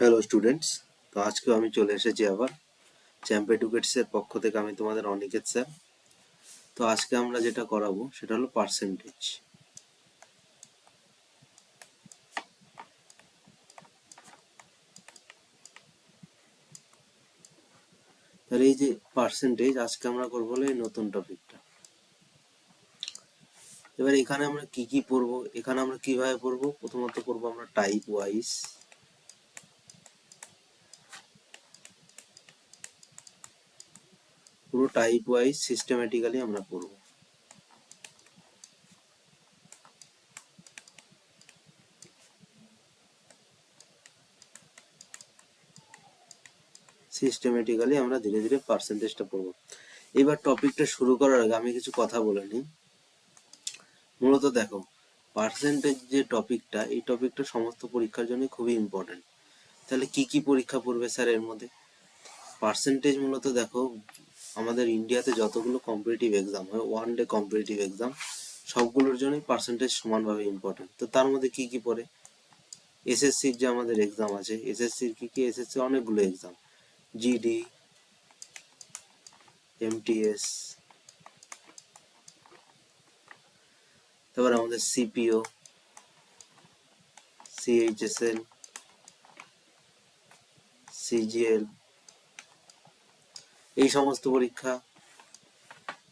Hello students, তো আজকেও আমি চলে এসেছি আবার চ্যাম্প এডুকেটসের পক্ষ থেকে। আমি তোমাদের অনিকেত স্যার। তো আজকে আমরা যেটা করাবো সেটা হলো পার্সেন্টেজ। তাহলে এই যে পার্সেন্টেজ আজকে আমরা করবো হলো এই নতুন টপিকটা। এবার এখানে আমরা কি কি পড়বো, এখানে আমরা কিভাবে পড়বো, প্রথমত পড়বো আমরা টাইপ ওয়াইজ। পুরো টাইপ ওয়াইজ সিস্টেমেটিক্যালি আমরা পড়বো। সিস্টেমেটিক্যালি আমরা ধীরে ধীরে পার্সেন্টেজটা পড়বো। এবার টপিকটা শুরু করার আগে আমি কিছু কথা বলে নিই। মূলত দেখো, পার্সেন্টেজ যে টপিকটা, এই টপিকটা সমস্ত পরীক্ষার জন্য খুবই ইম্পর্টেন্ট। তাহলে কি কি পরীক্ষা পড়বে স্যার এর মধ্যে? পার্সেন্টেজ মূলত দেখো, আমাদের ইন্ডিয়াতে যতগুলো কম্পিটিটিভ এক্সাম হয়, ওয়ান ডে কম্পিটিটিভ এক্সাম, সবগুলোর জন্যই পার্সেন্টেজ সমানভাবে ইম্পর্টেন্ট। তো তার মধ্যে কি কি পড়ে? এসএসসির যে আমাদের এক্সাম আছে, এসএসসির কি কি, এসএসসি অনেকগুলো এক্সাম, জিডি, এমটিএস, তারপর আমাদের সিপিও, সিএইচএসএল, সিজিএল, এই সমস্ত পরীক্ষা,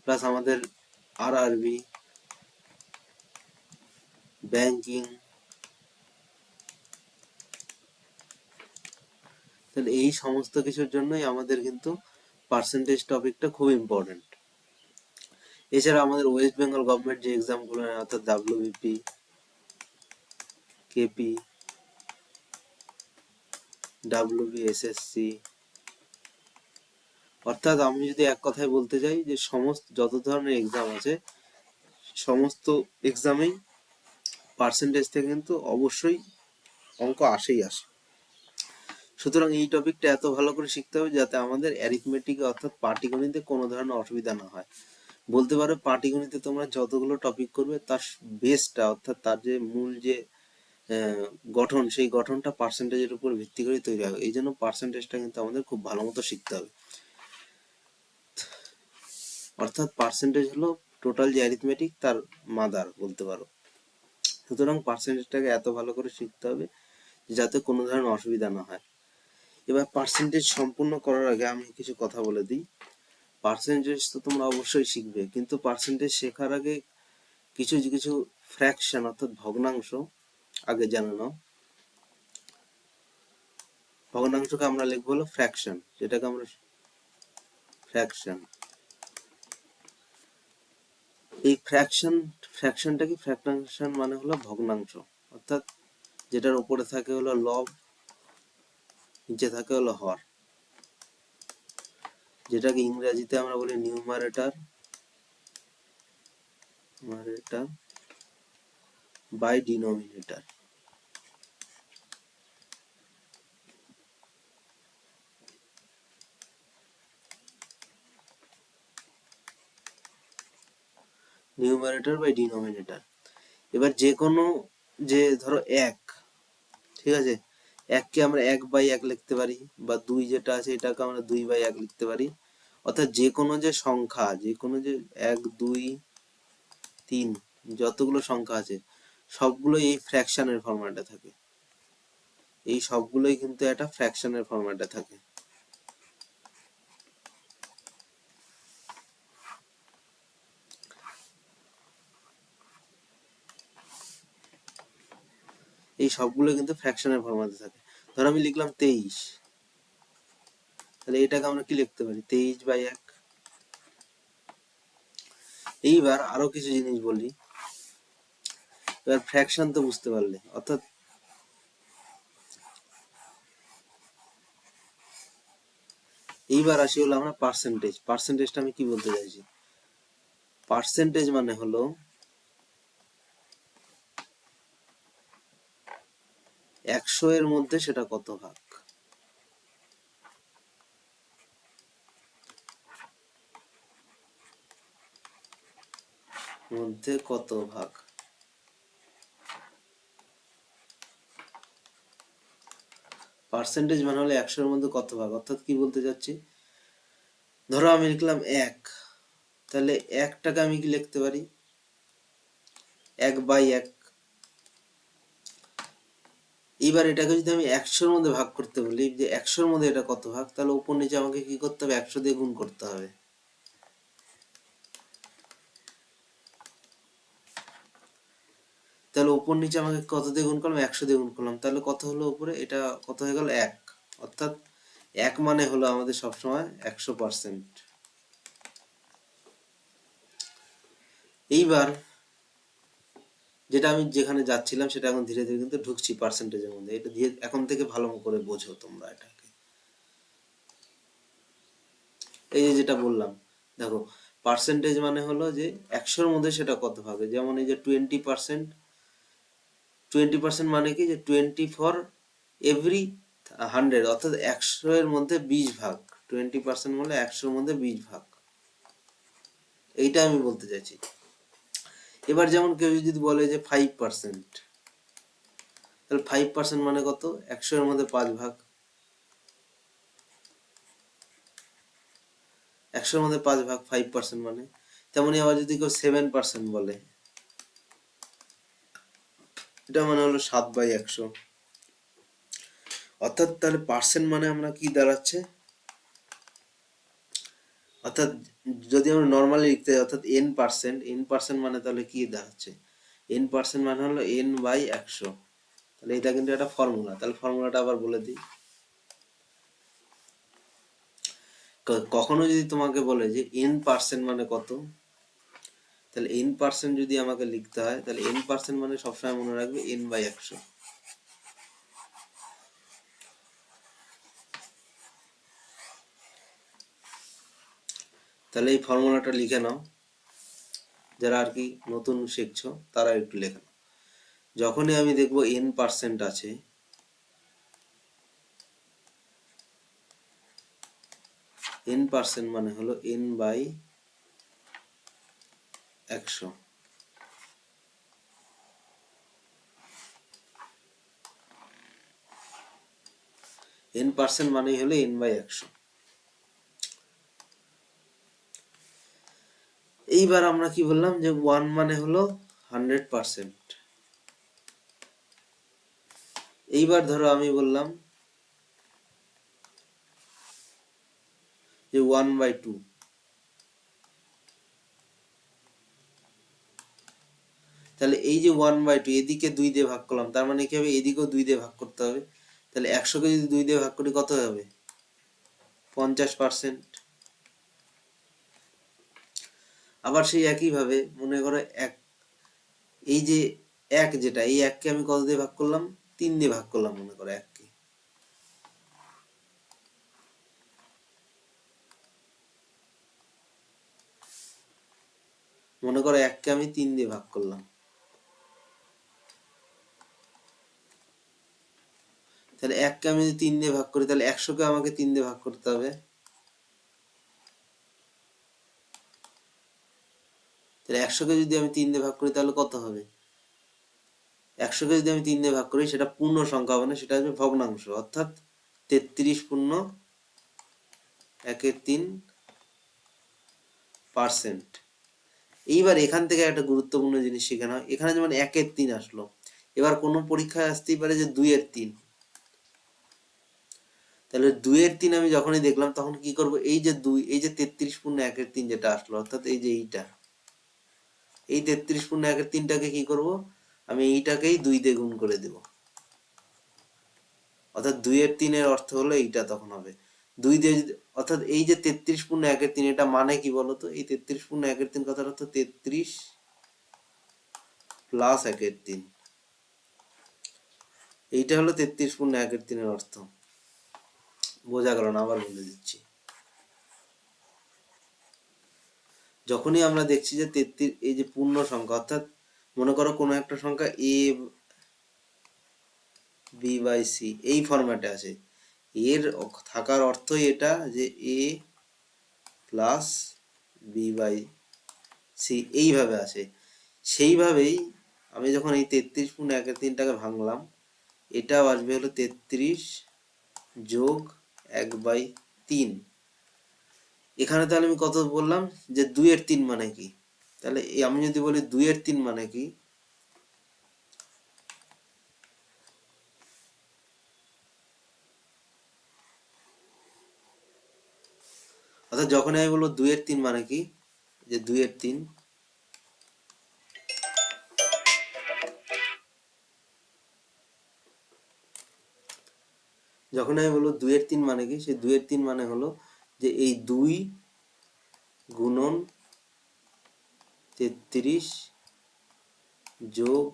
প্লাস আমাদের আরআরবি, ব্যাংকিং। তাহলে এই সমস্ত কিছুর জন্যই আমাদের কিন্তু পার্সেন্টেজ টপিকটা খুব ইম্পর্টেন্ট। এছাড়া আমাদের ওয়েস্ট বেঙ্গল গভর্নমেন্ট যে এক্সামগুলো হয়, অর্থাৎ ডাব্লিউবিপি, কেপি, ডাব্লিউবিএসএসসি, অর্থাৎ আমি যদি এক কথায় বলতে চাই যে সমস্ত যত ধরনের এক্সাম আছে, সমস্ত এক্সামেই পার্সেন্টেজ থেকে কিন্তু অবশ্যই অঙ্ক আসেই আসে। সুতরাং এই টপিকটা এত ভালো করে শিখতে হবে যাতে আমাদের অ্যারিথমেটিকে অর্থাৎ পাটিগণিতে কোনো ধরনের অসুবিধা না হয়। বলতে পারো পাটিগণিতে তোমরা যতগুলো টপিক করবে তার বেসটা, অর্থাৎ তার যে মূল যে গঠন, সেই গঠনটা পার্সেন্টেজের উপর ভিত্তি করে তৈরি হবে। এই জন্য পার্সেন্টেজটা কিন্তু আমাদের খুব ভালো মতো শিখতে হবে। অর্থাৎ পার্সেন্টেজ হলো টোটাল যে অ্যারিথমেটিক তার মাদার বলতে পারো। সুতরাং পার্সেন্টেজটাকে এত ভালো করে শিখতে হবে যাতে কোনো ধরনের অসুবিধা না হয়। এবার পার্সেন্টেজ সম্পূর্ণ করার আগে আমি কিছু কথা বলে দিই। পার্সেন্টেজ তো তোমরা অবশ্যই শিখবে, কিন্তু পার্সেন্টেজ শেখার আগে কিছু কিছু ফ্র্যাকশন অর্থাৎ ভগ্নাংশ আগে জানে নাও। ভগ্নাংশকে আমরা লিখবো হলো ফ্র্যাকশন, যেটাকে আমরা ফ্র্যাকশন। এই ফ্র্যাকশনটা কি? ফ্র্যাকশন মানে হলো ভগ্নাংশ, অর্থাৎ যেটার উপরে থাকে হলো লব, নিচে থাকে হলো হর, যেটাকে ইংরেজিতে আমরা বলি numerator by denominator. Numerator by denominator. এবার যে কোনো, যে ধরো এক, ঠিক আছে, এককে আমরা 1/1 লিখতে পারি, বা 2 যেটা আছে এটাকে আমরা 2/1 লিখতে পারি। অর্থাৎ যে কোনো যে সংখ্যা, যে কোনো যে 1 2 3 যতগুলো সংখ্যা আছে সবগুলোই এই ফ্র্যাকশনের ফরম্যাটে থাকে। এই সবগুলোই কিন্তু একটা ফ্র্যাকশনের ফরম্যাটে থাকে। এই সবগুলো কিন্তু ফ্র্যাকশনের ফরম্যাটে থাকে। ধর আমি লিখলাম 23, তাহলে এটাকে আমরা কি লিখতে পারি? 23/1। এইবার আরো কিছু জিনিস বলি। এবার ফ্র্যাকশন তো বুঝতে পারলে, অর্থাৎ এইবার আসি হলো আমরা পার্সেন্টেজ। পার্সেন্টেজটা আমি কি বলতে চাইছি? পার্সেন্টেজ মানে হলো 100 এর মধ্যে সেটা কত ভাগ, মধ্যে কত ভাগ। পার্সেন্টেজ মানে হলো 100-এর মধ্যে কত ভাগ, অর্থাৎ কি বলতে চাচ্ছি, ধরো আমি লিখলাম 1, তাহলে 1টাকে আমি কি লিখতে পারি 1/1। এবার এটাকে যদি আমি 100-এর মধ্যে ভাগ করতে বলি যে 100-এর মধ্যে এটা কত ভাগ, তাহলে উপর নিচে আমাকে কি করতে হবে 100 দিয়ে গুণ করতে হবে। তাহলে উপর নিচে আমাকে কত দিয়ে গুণ করলাম 100 দিয়ে গুণ করলাম, তাহলে কত হলো উপরে, এটা কত হয়ে গেল 1, অর্থাৎ 1 মানে হলো আমাদের সবসময় 100%। এইবার যেটা আমি যেখানে যাচ্ছিলাম সেটা এখন ধীরে ধীরে কিন্তু ঢুকছি পার্সেন্টেজের মধ্যে, এটা দিয়ে এখন থেকে ভালো করে বোঝো তোমরা এটাকে। এই যে যেটা বললাম, দেখো পার্সেন্টেজ মানে হলো যে 100-এর মধ্যে সেটা কত ভাগে, যেমন এই যে 20%, 20% মানে কি যে 20 ফর এভরি 100, অর্থাৎ 100-এর মধ্যে 20 ভাগ, 20% বলে 100-এর মধ্যে 20 ভাগ, এইটা আমি বলতে চাইছি। এবার যেমন কেউ যদি বলে যে 5%, তাহলে 5% মানে কত, 100-এর মধ্যে 5 ভাগ, 100-এর মধ্যে 5 ভাগ 5% মানে। তেমনি আবার যদি কেউ 7% বলে, এটা মানে হলো 7/100। অর্থাৎ তাহলে পার্সেন্ট মানে আমরা কি দাঁড়াচ্ছে, অর্থাৎ যদি আমরা নর্মালি লিখতে যাই অর্থাৎ n% মানে তাহলে কি দাঁড়াচ্ছে, n% মানে হলো n/100। তাহলে এটা কিন্তু একটা ফর্মুলা, তাহলে ফর্মুলাটা আবার বলে দিই। কখনো যদি তোমাকে বলে যে n% মানে কত, তাহলে n% যদি আমাকে লিখতে হয় তাহলে n% মানে সবসময় মনে রাখবে n/100। তাহলে এই ফর্মুলাটা লিখে নাও, যারা আর কি নতুন শিখছো তারা একটু লেখা। যখনই আমি দেখবো n% আছে, n% মানে হলো n/100। n% মানেই হলো n/100। এইবার আমরা কি বললাম যে 1 মানে হলো 100%। এইবার ধরো আমি বললাম যে 1/2, তাহলে এই যে 1/2 এদিকে 2 দিয়ে ভাগ করলাম, তার মানে কি হবে এদিকেও 2 দিয়ে ভাগ করতে হবে। তাহলে 100-কে যদি 2 দিয়ে ভাগ করি কত হবে 50%। আবার সেই একই ভাবে মনে করো এই যে 1 যেটা, এই 1-কে আমি কত দিয়ে ভাগ করলাম 3 দিয়ে ভাগ করলাম, মনে করো 1-কে, মনে করো 1-কে আমি 3 দিয়ে ভাগ করলাম, তাহলে 1-কে আমি যদি 3 দিয়ে ভাগ করি তাহলে 100-কে আমাকে 3 দিয়ে ভাগ করতে হবে। তাহলে 100-কে যদি আমি 3 দিয়ে ভাগ করি তাহলে কত হবে, 100-কে যদি আমি 3 দিয়ে ভাগ করি সেটা পূর্ণ সংখ্যা হবে না, সেটা হবে ভগ্নাংশ, অর্থাৎ 33.13%। এইবার এখান থেকে একটা গুরুত্বপূর্ণ জিনিস শিখে নাও, এখানে যেমন 1/3 আসলো, এবার কোনো পরীক্ষায় আসতেই পারে যে 2/3। তাহলে 2/3 আমি যখনই দেখলাম তখন কি করব, এই যে 2, এই যে 33.13 যেটা আসলো, অর্থাৎ এই যে এইটা, এই 33.13টাকে কি করব, আমি এইটাকেই 2 দিয়ে গুণ করে দেব, অর্থাৎ 2/3 অর্থ হলো এইটা তখন হবে 2 দিয়ে, অর্থাৎ এই যে 33.13 এটা মানে কি বলতো, এই 33.13 কথার অর্থ 33 প্লাস 1/3, এইটা হলো 33.13 অর্থ। বোঝা গেল না, আবার বলে দিচ্ছি। যখনই আমরা দেখছি যে 33 এই যে পূর্ণ সংখ্যা, অর্থাৎ মনে করো কোনো একটা সংখ্যা a/b/c এই ফরম্যাটে আছে, এর থাকার অর্থই এটা যে a প্লাস b/c এইভাবে আছে। সেইভাবেই আমি যখন এই 33.13টাকে ভাঙলাম, এটাও আসবে হলো 33 যোগ 1/3। এখানে তাহলে আমি কত বললাম যে 2/3 মানে কি, তাহলে আমি যদি বলি 2/3 মানে কি, অর্থাৎ যখন আমি বলবো 2/3 মানে কি, যে 2/3, যখন আমি বলবো 2/3 মানে কি, সেই 2/3 মানে হলো যে এই 2 গুণন 33 যোগ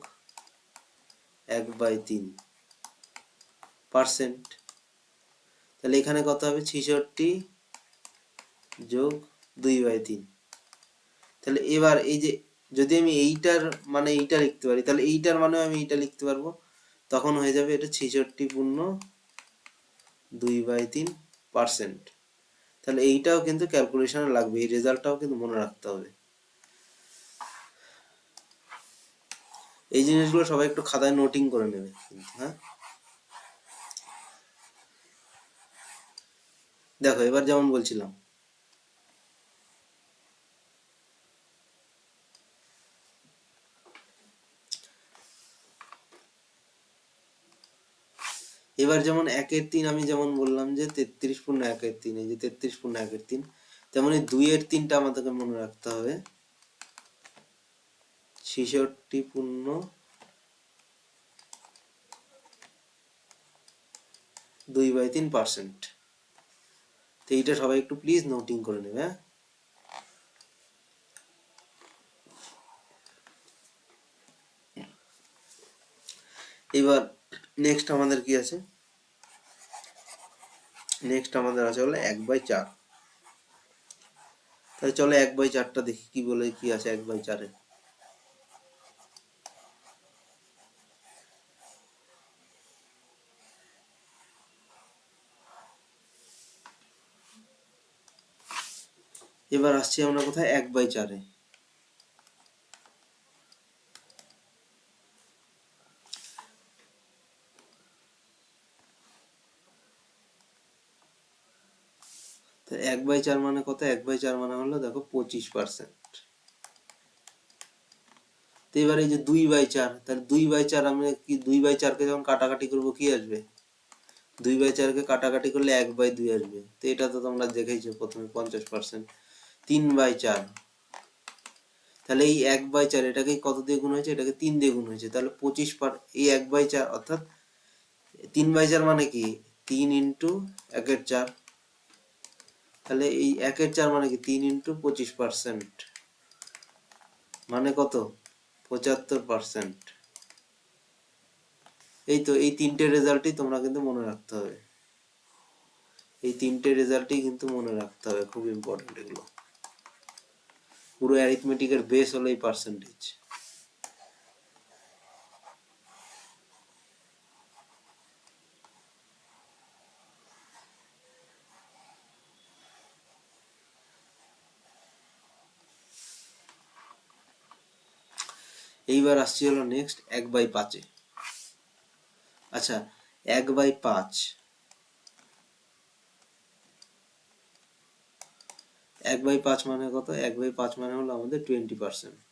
1/3%। তাহলে এখানে কত হবে, 66 যোগ 2/3। তাহলে এবার এই যে যদি আমি এইটার মানে এইটা লিখতে পারি, তাহলে এইটার মানে আমি এইটা লিখতে পারবো, তখন হয়ে যাবে এটা 66/2/3%। তাহলে এইটাও কিন্তু ক্যালকুলেশনে লাগবে, এই রেজাল্টটাও কিন্তু মনে রাখতে হবে। এই জিনিসগুলো সবাই একটু খাতায় নোটিং করে নেবে কিন্তু, হ্যাঁ। দেখো এবার যেমন বলছিলাম, এবার যেমন 1/3 আমি যেমন বললাম যে 33/1/3, এই যে 33/1/3, তেমনি 2/3টা আমাদেরকে মনে রাখতে হবে 66/2/3%। তো এইটা সবাই একটু প্লিজ নোটিং করে নেবে, হ্যাঁ। এবার নেক্সট আমাদের কি আছে, নেক্সট আমাদের আছে হলো 1/4। তাহলে চলো 1/4টা দেখি কি বলে, কি আছে 1/4-এ। এবার আসছি আমরা কোথায়, 1/4-এ। তো 1/4 মানে কত, 1/4 মানে হলো দেখো 25%। তো এবার এই যে 2/4, তাহলে 2/4 আমরা কি 2/4-কে যখন কাটাকাটি করবো কি আসবে, 2/4-কে কাটাকাটি করলে 1/2 আসবে। তো এটা তো তোমরা দেখেইছো প্রথমে 50%। 3/4, তাহলে এই 1/4 এটাকে কত দিয়ে গুণ হয়েছে, এটাকে 3 দিয়ে গুণ হয়েছে, তাহলে 25 এই 1/4 অর্থাৎ 3/4 মানে কি 3 ইন্টু 1/4। তাহলে এই 1/4 মানে কি 3 ইন্টু 25%, মানে কত 75%। এই তো এই তিনটে রেজাল্টই তোমরা কিন্তু মনে রাখতে হবে, এই তিনটে রেজাল্টই কিন্তু মনে রাখতে হবে, খুব ইম্পর্টেন্ট এগুলো। পুরো অ্যারিথমেটিকের বেস হলো এই পার্সেন্টেজ। এইবার আসছি হলো নেক্সট 1/5-এ। আচ্ছা 1/5, 1/5 মানে কত, 1/5 মানে হলো আমাদের 20%।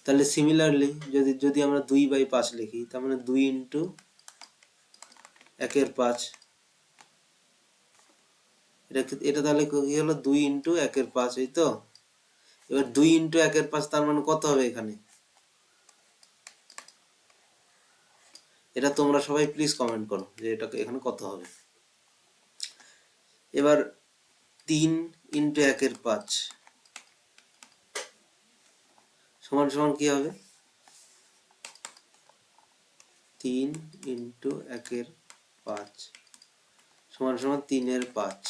তাহলে সিমিলারলি যদি যদি আমরা 2/5 লিখি, তার মানে 2 ইন্টু 1/5, এটা তাহলে কি হলো 2 ইন্টু 1/5, এই তো। এবার 2 ইন্টু 1/5 তার মানে কত হবে এখানে, এটা তোমরা সবাই প্লিজ কমেন্ট করো যে এটা এখানে কত হবে। এবার 3 ইন্টু 1/5 সমান সমান কি হবে, 3 ইন্টু 1/5 সমান সমান 3/5।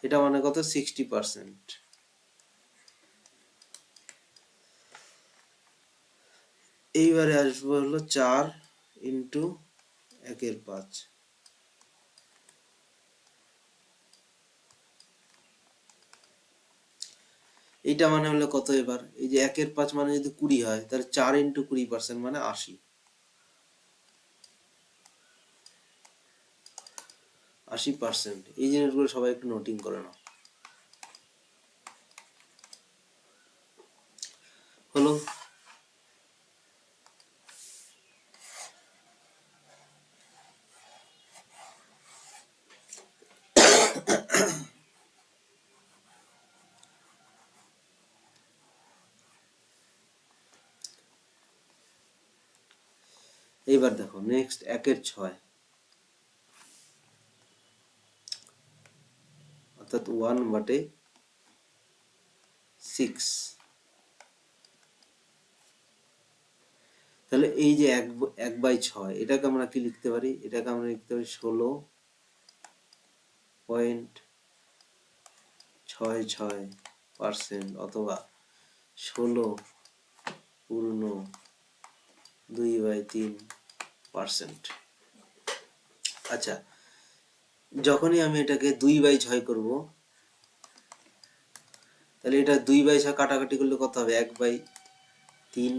এটা মানে কত 60%। এইবারে আসবো হলো 4 ইন্টু 1/5, এইটা মানে হলো কত, এবার এই যে 1/5 মানে যদি 20 হয়, তাহলে 4 ইন্টু 20% মানে 80। 80%। এই জিনিসগুলো সবাই একটু নোটিং করে নাও। হলো। এইবার দেখো নেক্সট 1/6, অর্থাৎ 1/6। তাহলে এই যে 1/6, এটাকে আমরা কি লিখতে পারি? এটাকে আমরা লিখতে পারি 16.66% অথবা 16.2/3%। আচ্ছা, যখনই আমি এটাকে 2/6 করব, তাহলে এটা 2/6 কাটাকাটি করলে কত হবে? 1/3।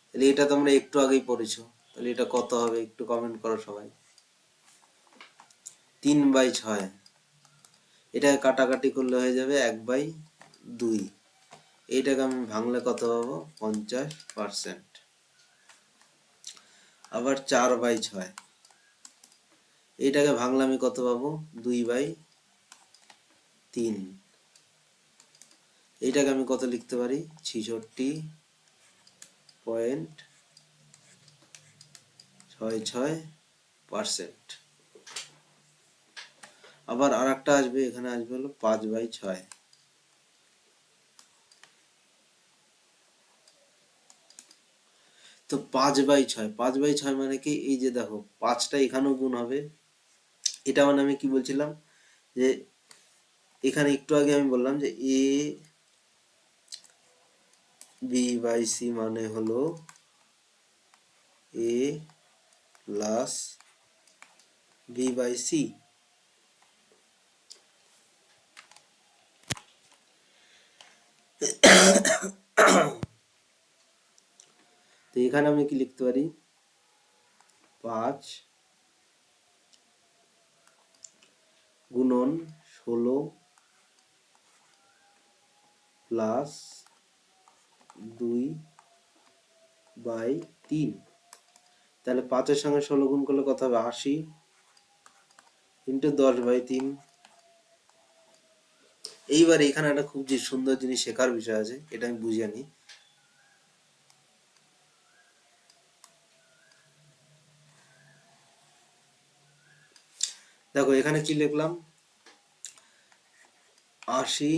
তাহলে এটা তোমরা একটু আগেই পড়েছো, তাহলে এটা কত হবে একটু কমেন্ট করো সবাই। 3/6, এটাকে কাটাকাটি করলে হয়ে যাবে 1/2। এইটাকে আমি ভাঙলে কত পাবো? 50%। আবার 4/6, এইটাকে ভাঙলে আমি কত পাবো? 2/3। এইটাকে আমি কত লিখতে পারি? 66.66%। আবার আর একটা আসবে, এখানে আসবে হলো 5/6। তো 5/6, 5/6 মানে কি? এই যে দেখো 5টা এখানেও গুণ হবে। এটা মানে আমি কি বলছিলাম, যে এখানে একটু আগে আমি বললাম যে a/b/c মানে হলো a প্লাস b/c। তো এখানে আমি কি লিখতে পারি? 5 গুণন 16 প্লাস 2/3। তাহলে 5-এর সঙ্গে 16 গুণ করলে কত হবে? 80 ইন্টু 10/3। এইবার এখানে একটা খুব যে সুন্দর জিনিস শেখার বিষয় আছে, এটা আমি বুঝিয়ে নিই। দেখো এখানে কি লিখলাম? 80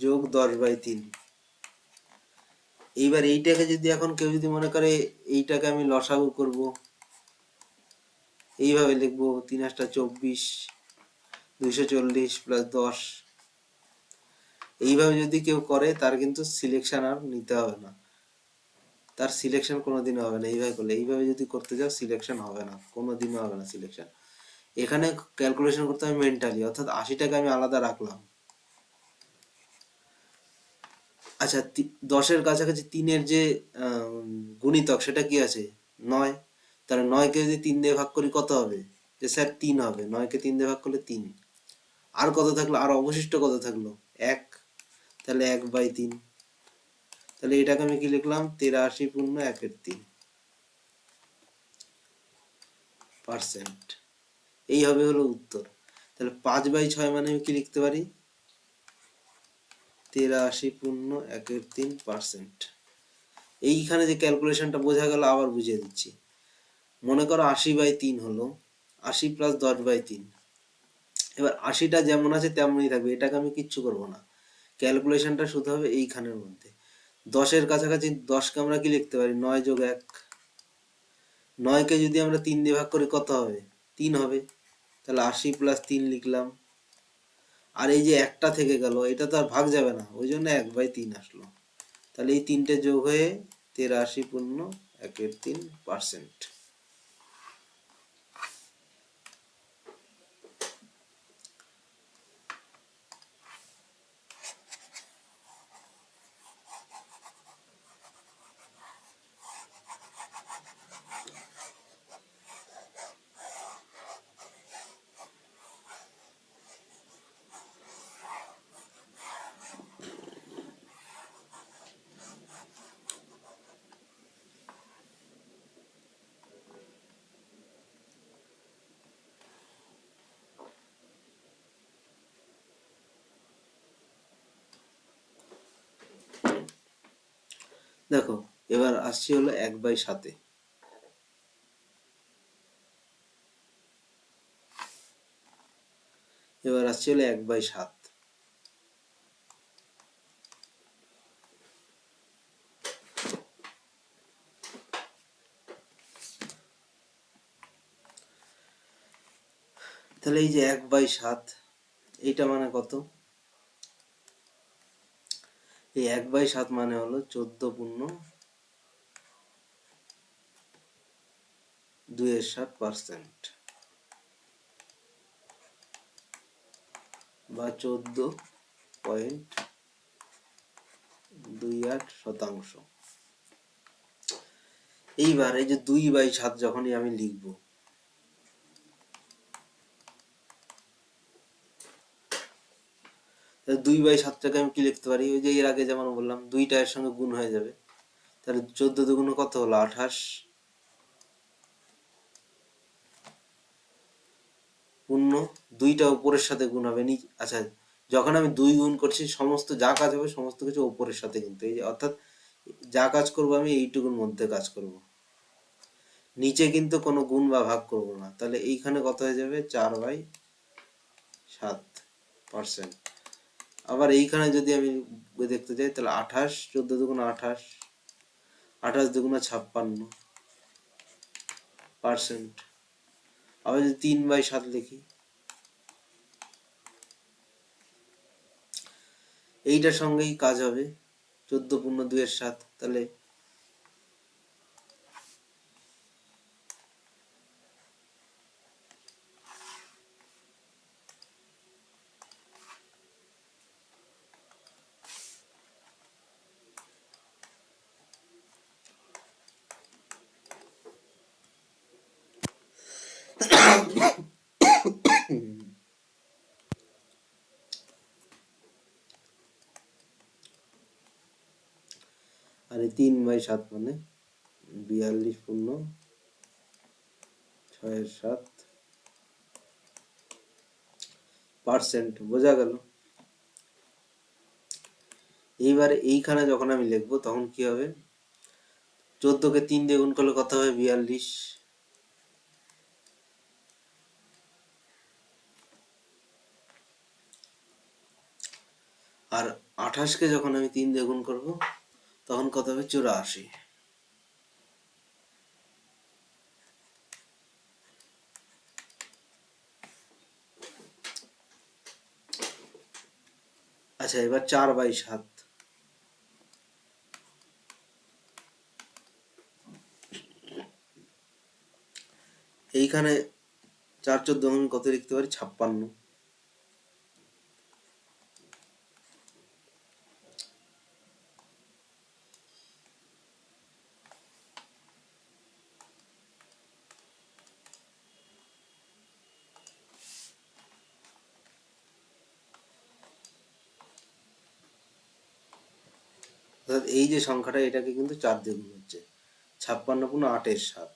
যোগ 10/3। এইবার এইটাকে যদি এখন কেউ যদি মনে করে এইটাকে আমি লসাগু করব, এইভাবে লিখবো 3 × 24, 240 প্লাস 10। এইভাবে যদি কেউ করে, তার কিন্তু সিলেকশন আর নিতে হবে না, তার সিলেকশন কোনোদিনও হবে না। এইভাবে করলে, এইভাবে যদি করতে যাও সিলেকশন হবে না, কোনোদিনও হবে না সিলেকশন। এখানে ক্যালকুলেশন করতে হবে মেন্টালি, অর্থাৎ 80টাকে আমি আলাদা রাখলাম। আচ্ছা, 10-এর কাছাকাছি 3-এর যে গুণিতক, সেটা কি আছে? 9। তাহলে 9কে যদি 3 দিয়ে ভাগ করি কত হবে? যে স্যার 3 হবে। 9কে 3 দিয়ে ভাগ করলে 3। আর কত থাকলো? আর অবশিষ্ট কত থাকলো? 1। তাহলে 1/3। তাহলে এটাকে আমি কি লিখলাম? 83.1/3%। এই হবে হলো উত্তর। তাহলে 5/6 মানে আমি কি লিখতে পারি? 83.1/3%। এইখানে যে ক্যালকুলেশনটা বোঝা গেল, আবার বুঝিয়ে দিচ্ছি। মনে করো 80/3 হলো 80 প্লাস 10/3। এবার 80টা যেমন আছে তেমনই থাকবে, এটাকে আমি কিচ্ছু করব না। ক্যালকুলেশনটা শুধু হবে এইখানের মধ্যে। 10-এর কাছাকাছি 10কে আমরা কি লিখতে পারি? 9 যোগ 1। 9কে যদি আমরা 3 দিয়ে ভাগ করি কত হবে? 3 হবে। তাহলে 80 প্লাস 3 লিখলাম। আর এই যে একটা থেকে গেল, এটা তো আর ভাগ যাবে না, ওই জন্য 1/3 আসলো। তাহলে এই 3টে যোগ হয়ে 83.1/3%। দেখো এবার আসছি হলো 1/7। এবার আসছি হলো 1/7। তাহলে এই যে 1/7 এইটা মানে কত? এই 1/7 মানে হলো 14.2% বা 14.28%। এইবার এই যে 2/7 যখনই আমি লিখবো, তাহলে 2/7টাকে আমি কি লিখতে পারি? ওই যে এর আগে যেমন বললাম, দুইটা এর সঙ্গে গুণ হয়ে যাবে। তাহলে 14 দুগুণ কত হলো? 28। পূর্ণ দুইটা উপরের সাথে গুণ হবে। আচ্ছা, যখন আমি 2 গুণ করছি, সমস্ত যা কাজ হবে সমস্ত কিছু উপরের সাথে, কিন্তু এই যে অর্থাৎ যা কাজ করব আমি এইটুকুর মধ্যে কাজ করব, নিচে কিন্তু কোনো গুণ বা ভাগ করব না। তাহলে এইখানে কত হয়ে যাবে? 4/7%। আবার এইখানে যদি আমি দেখতে যাই, তাহলে 28, 14 দুগুণ 28, 28 দুগুণা 56%। আবার যদি 3/7 লিখি, এইটার সঙ্গেই কাজ হবে, 14 পূর্ণ 2/7। তাহলে আর এই 3/7 মানে 42.67%। বোঝা গেল? এইবারে এইখানে যখন আমি লিখবো তখন কি হবে? 14কে 3 দিয়ে গুণ করলে কত হবে? 42। আর 28কে যখন আমি 3 দিয়ে গুণ করবো তখন কত হবে? 84। আচ্ছা, এবার 4/7। এইখানে 4×14 আমি কত লিখতে পারি? 56। অর্থাৎ এই যে সংখ্যাটা, এটাকে কিন্তু 4 দিয়ে গুণ হচ্ছে। 56×8=7।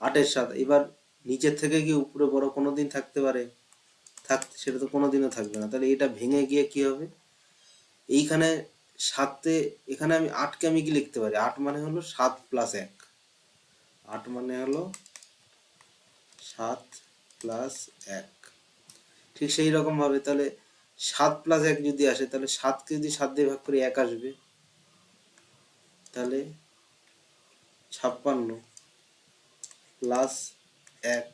8=7। এবার নিচের থেকে কি উপরে বড় কোনোদিন থাকতে পারে? সেটা তো কোনোদিনও থাকবে না। তাহলে এটা ভেঙে গিয়ে কি হবে? এইখানে 7-এ, এখানে আমি 8কে আমি কি লিখতে পারি? 8 মানে হলো 7+1। 8 মানে হলো 7+1। ঠিক সেই রকম ভাবে তাহলে 7+1 যদি আসে, তাহলে 7কে যদি 7 দিয়ে ভাগ করি 1 আসবে। তাহলে 56+1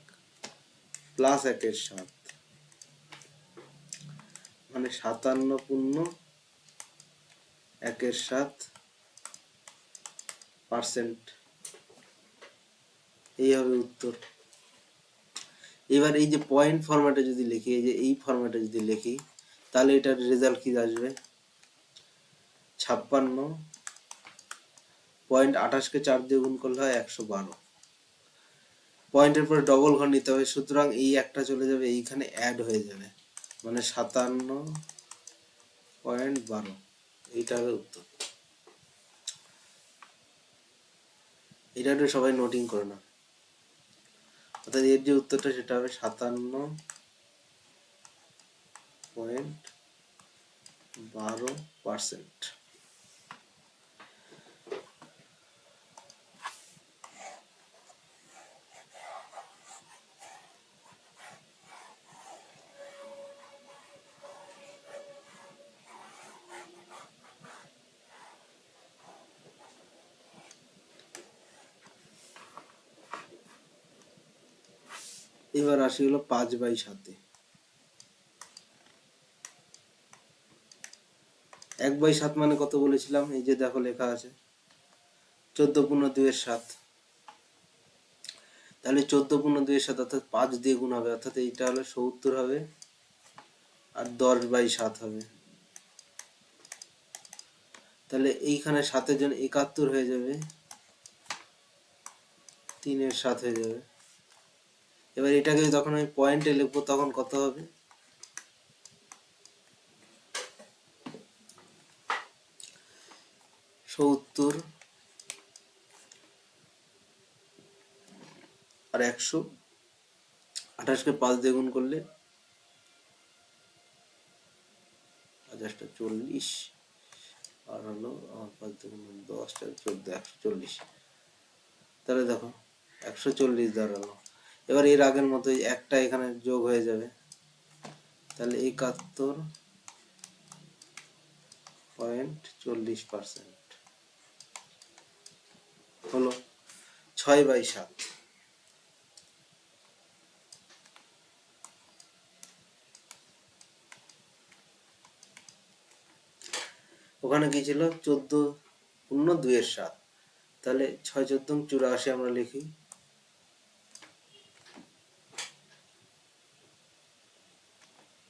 +1=7, মানে 57.1%। এই হবে উত্তর। এবার এই যে পয়েন্ট ফরম্যাটে যদি লিখি, এই যে এই ফরম্যাটে যদি লিখি, তাহলে এটার রেজাল্ট কি আসবে? 56.28কে 4 দিয়ে গুণ করলে হয় 112। পয়েন্টের পরে ডবল ঘর নিতে হবে, সুতরাং এই একটা চলে যাবে, এইখানে অ্যাড হয়ে যাবে, মানে 57.12। এইটা হবে উত্তর। এটা একটু সবাই নোটিং করে না। অর্থাৎ এর যে উত্তরটা সেটা হবে 57.12। 12%। এবার আসি হলো 5/7। 1/7 মানে কত বলেছিলাম? এই যে দেখো লেখা আছে 14 × 2 = 7। তাহলে 14 × 2 = 7 অর্থাৎ 5 দিয়ে গুণ হবে, অর্থাৎ এইটা হলো 70 হবে আর 10/7 হবে। তাহলে এইখানে 7-এর জন্য 71 হয়ে যাবে, 3-এর 7 হয়ে যাবে। এবার এটাকে যখন আমি পয়েন্টে লিখবো তখন কত হবে? 70 আর 100, 28কে 5 দিয়ে গুণ করলে 40, আর হলো 5 দিয়ে গুণ 10 × 14, 140। তাহলে দেখো 140 দাঁড়ালো। এবার এর আগের মতোই একটা এখানে যোগ হয়ে যাবে, তাহলে 71.40% হলো 6/7। ওখানে কি ছিল? 14 × 2 = 7। তাহলে 6×14 = 84 আমরা লিখি।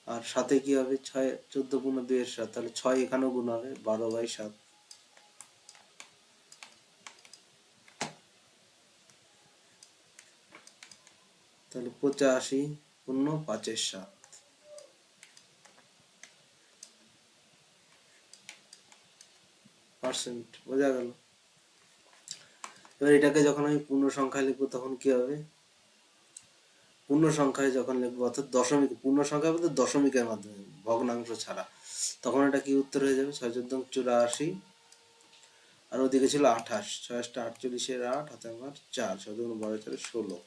আর সাথে কি হবে? 14 × 2 = 7, তাহলে 6 এখানেও গুণ হবে, 12/7। তাহলে 85 × 5/7%। বোঝা গেল? এবার এটাকে যখন আমি পূর্ণ সংখ্যায় লিখবো তখন কি হবে? পূর্ণ সংখ্যায় যখন লিখবো অর্থাৎ দশমিক, পূর্ণ সংখ্যা বলতে দশমিকের মাধ্যমে, ভগ্নাংশ ছাড়া, তখন এটা কি উত্তর হয়ে যাবে? 6×14 = 84, আর ওদিকে ছিল 28, 6 × 48, 8 হাতে আমার 4, 6 × 12, 4 = 16।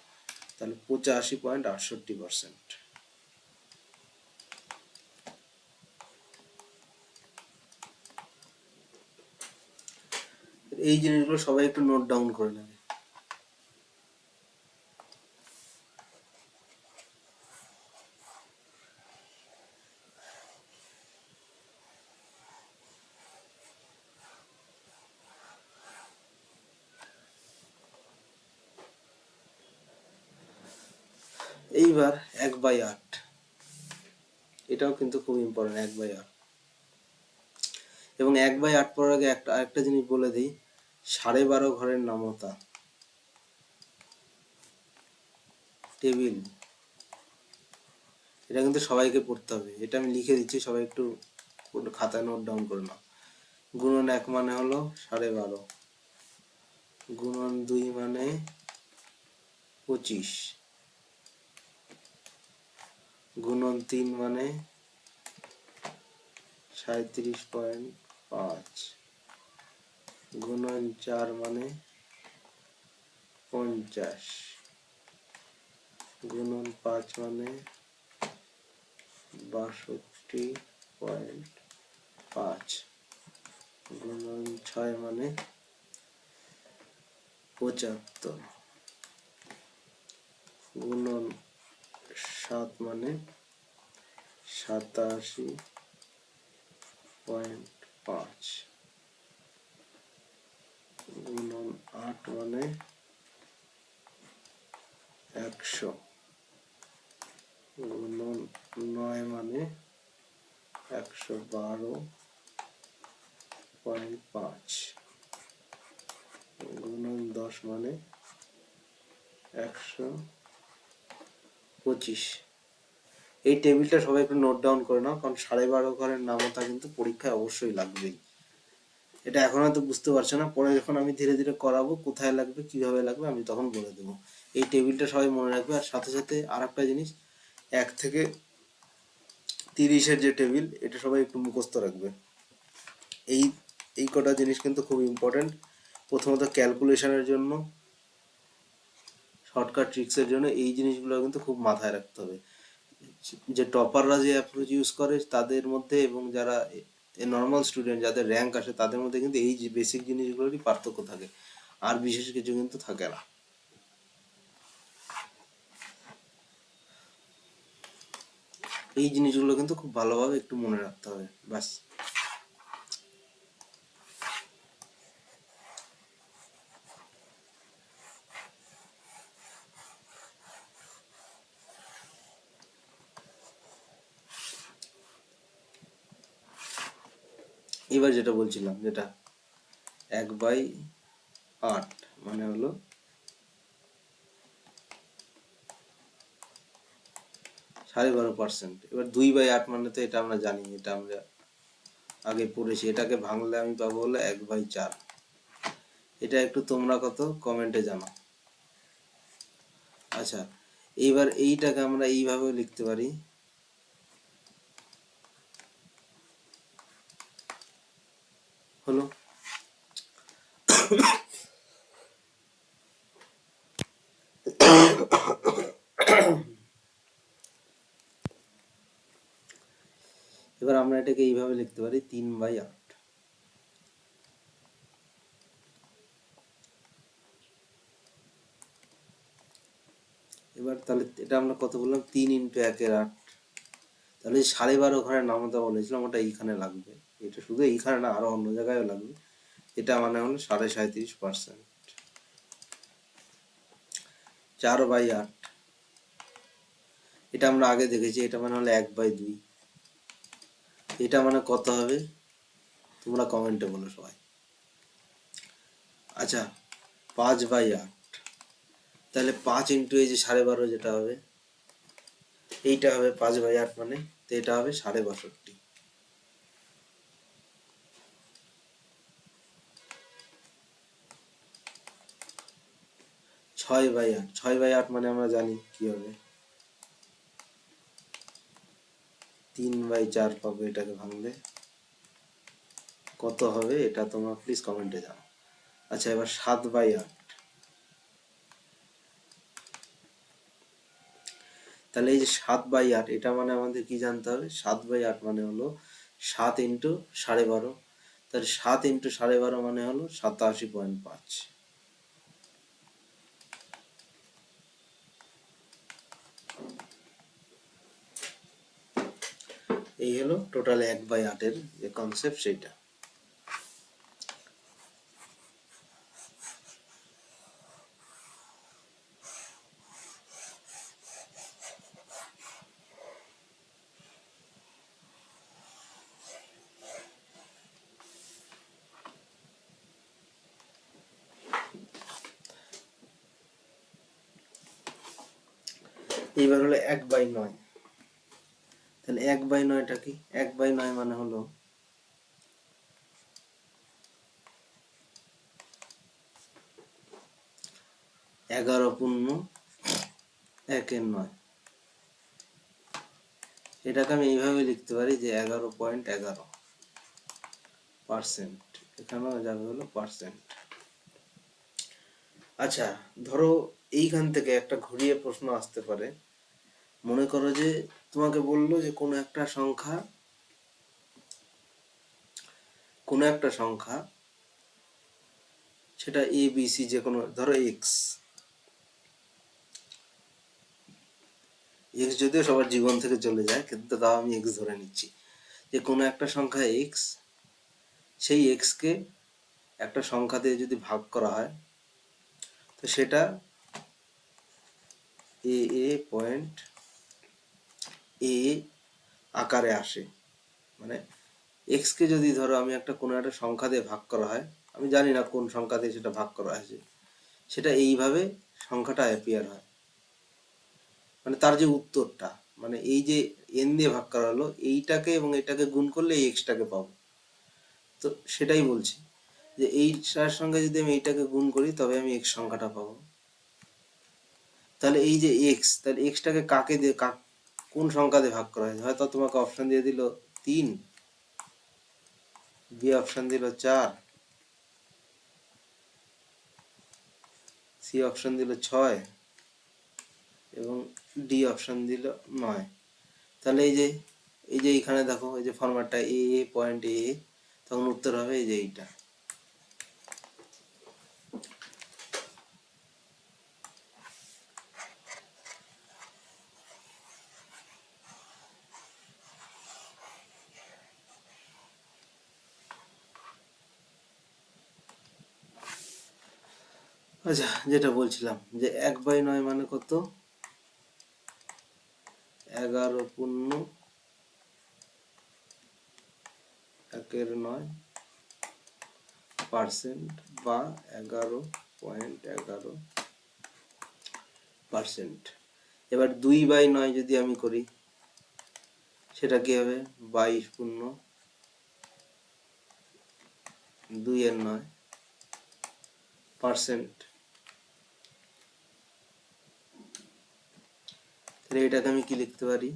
তাহলে 85.68%। এই জিনিসগুলো সবাই একটু নোট ডাউন করে নেবে। এইবার 1/8, এটাও কিন্তু খুব ইম্পর্টেন্ট। 1/8 এবং 1/8 পড়ার আগে আরেকটা জিনিস বলে দিই, 12.5 ঘরের নামতা টেবিল, এটা কিন্তু সবাইকে পড়তে হবে। এটা আমি লিখে দিচ্ছি, সবাই একটু খাতায় নোট ডাউন করে নাও। গুণন 1 মানে হলো 12.5, গুণন 2 মানে 25, গুণন 3 মানে 37.5, গুণন 4 মানে 50, গুণন 5 মানে 62.5, গুণন 6 মানে 75, গুণন 7 মানে 87.5, গুণন 8 মানে 100, গুণন 9 মানে 112.5, গুণন 10 মানে 125। এই টেবিলটা সবাই একটু নোট ডাউন করে নাও, কারণ 12.5 ঘরের নামতা কিন্তু পরীক্ষায় অবশ্যই লাগবেই। এটা এখন হয়তো বুঝতে পারছো না, পরে যখন আমি ধীরে ধীরে করাবো কোথায় লাগবে কিভাবে লাগবে আমি তখন বলে দেবো। এই টেবিলটা সবাই মনে রাখবে। আর সাথে সাথে আর একটা জিনিস, 1 থেকে 30-এর যে টেবিল, এটা সবাই একটু মুখস্থ রাখবে। এই এই কটা জিনিস কিন্তু খুব ইম্পর্টেন্ট। প্রথমত ক্যালকুলেশনের জন্য, শর্টকাট ট্রিক্সের জন্য এই জিনিসগুলো কিন্তু খুব মাথায় রাখতে হবে। যে টপাররা যে অ্যাপ্রোচ ইউজ করে তাদের মধ্যে এবং যারা নর্মাল স্টুডেন্ট যাদের র্যাঙ্ক আসে তাদের মধ্যে কিন্তু এই যে বেসিক জিনিসগুলোরই পার্থক্য থাকে, আর বিশেষ কিছু কিন্তু থাকে না। এই জিনিসগুলো কিন্তু খুব ভালোভাবে একটু মনে রাখতে হবে, ব্যাস। এবার যেটা বলছিলাম, যেটা 1/8 মানে হলো 12.5%। এবার 2/8 মানে তো এটা আমরা জানি, এটা আমরা আগে পড়েছি। এটাকে ভাঙলে আমি পাবো হলো 1/4। এটা একটু তোমরা কত কমেন্টে জানাও। আচ্ছা, এইবার এইটাকে আমরা এইভাবে লিখতে পারি, হলো এবার আমরা এটাকে এইভাবে লিখতে পারি 3/8। এবার তাহলে এটা আমরা কত বললাম, 3 × 1/8। তাহলে 12.5 ঘরে নামতা বলেছিলাম, ওটা এইখানে লাগবে। এটা শুধু এইখানে না, আরো অন্য জায়গায়ও লাগবে। এটা মানে হলো 37.5%। 4/8 এটা আমরা আগে দেখেছি, এটা মানে হলো 1/2। এটা মানে কত হবে তোমরা কমেন্টে বলো সবাই। আচ্ছা, 5/8 তাহলে 5 ইন্টু এই যে 12.5 যেটা হবে, এইটা হবে 5/8 মানে, তো এটা হবে 62.5। 6/8, 6/8 মানে আমরা জানি কি হবে, 3/4 পাবো। এটাকে ভাঙলে কত হবে এটা তোমরা প্লিজ কমেন্টে জানাও। আচ্ছা, এবার 7/8। তাহলে এই যে 7/8 এটা মানে আমাদের কি জানতে হবে, 7/8 মানে হলো 7 ইন্টু 12.5। তাহলে 7 ইন্টু 12.5 মানে হলো 87.5। এই হলো টোটাল 1/8-এর যে কনসেপ্ট সেটা। এইবার হলো 1/9। তাহলে 1/9টা কি, 1/9 মানে হলো 11/1/9। এটাকে আমি এইভাবে লিখতে পারি যে 11.11%। এখানেও যাবে হলো পার্সেন্ট। আচ্ছা, ধরো এইখান থেকে একটা ঘুরিয়ে প্রশ্ন আসতে পারে। মনে করো যে তোমাকে বললো যে কোনো একটা সংখ্যা সেটা এ বি সি, যে কোনো, ধরো এক্স যদিও সবার জীবন থেকে চলে যায়, কিন্তু তাও আমি এক্স ধরে নিচ্ছি, যে কোনো একটা সংখ্যা এক্স, সেই এক্স কে একটা সংখ্যা দিয়ে যদি ভাগ করা হয়, তো সেটা পয়েন্ট এ আকারে আসে। মানে এক্স কে যদি ধরো আমি কোনো একটা সংখ্যা দিয়ে ভাগ করা হয়, আমি জানি না কোন সংখ্যা দিয়ে সেটা ভাগ করা হয়েছে, সেটা এইভাবে সংখ্যাটা অ্যাপিয়ার হয়। মানে তার যে উত্তরটা, মানে এই যে এন দিয়ে ভাগ করা হলো, এইটাকে এবং এটাকে গুণ করলে এই এক্সটাকে পাবো। তো সেটাই বলছি যে এইটার সঙ্গে যদি আমি এইটাকে গুণ করি তবে আমি এক্স সংখ্যাটা পাবো। তাহলে এই যে এক্স, তাহলে এক্সটাকে কাকে দিয়ে কোন সংখ্যা দিয়ে ভাগ করা হয়েছে। হয়তো তোমাকে অপশন দিয়ে দিল 3, বি অপশন দিল 4, সি অপশন দিল 6 এবং ডি অপশন দিল 9। তাহলে এই যে এখানে দেখো এই যে ফরম্যাটটা এ পয়েন্ট এ, তখন উত্তর হবে এই যে এইটা। আচ্ছা, যেটা বলছিলাম যে 1/9 মানে কত? 11.9% বা 11.11%। এবার 2/9 যদি আমি করি সেটা কি হবে? 22.2%। তাহলে এটাকে আমি কি লিখতে পারি?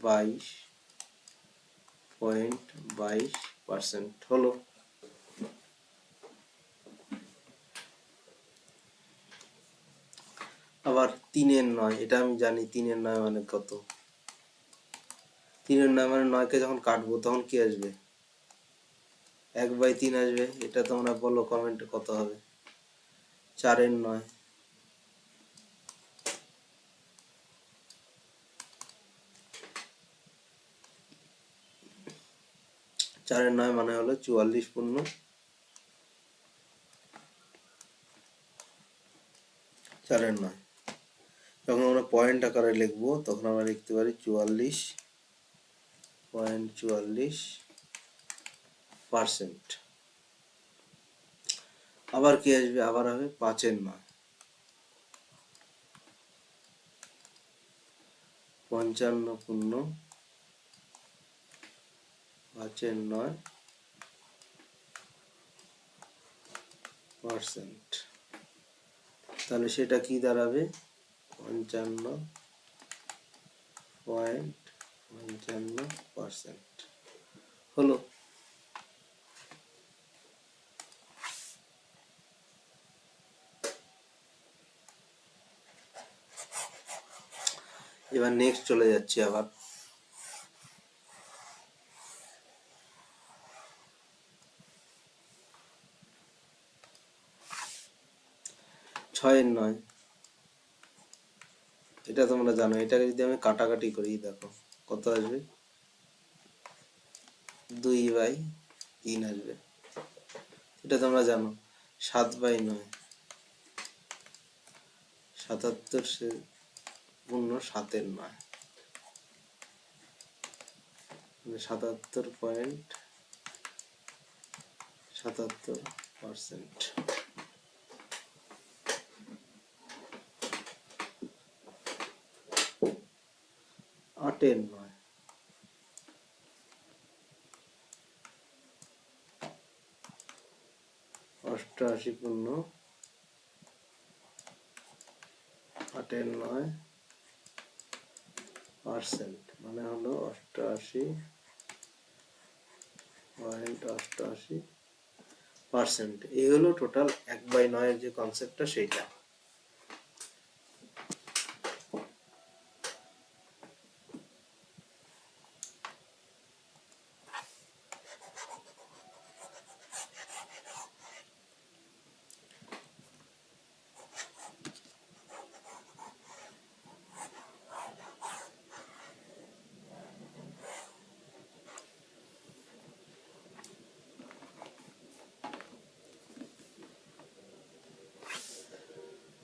22.22% হলো। আবার 3/9, এটা আমি জানি 3/9 মানে কত। 3/9 মানে 9কে যখন কাটবো তখন কি আসবে? 1/3 আসবে। এটা তোমরা বলো কমেন্টে কত হবে। 4/9। 4/9 মানে হলো 44.4/9। যখন আমরা পয়েন্ট আকারে লিখবো তখন আমরা লিখতে পারি 44.44%। আবার কি আসবে? আবার হবে 5/9। 55.5/9%। তাহলে সেটা কি দাঁড়াবে? 55.55% হলো। এবার নেক্সট চলে যাচ্ছি আবার। ছয়ের 9, এটা তোমরা জানো। এটাকে যদি আমি কাটাকাটি করি দেখো কত আসবে? 2/3 আসবে। এটা তোমরা জানো। 7/9, 77/7/9, 77.77%। 8/9, 88.8/9% মানে হলো 88.88%। এই হলো টোটাল 1/9 এর যে কনসেপ্টটা সেইটা।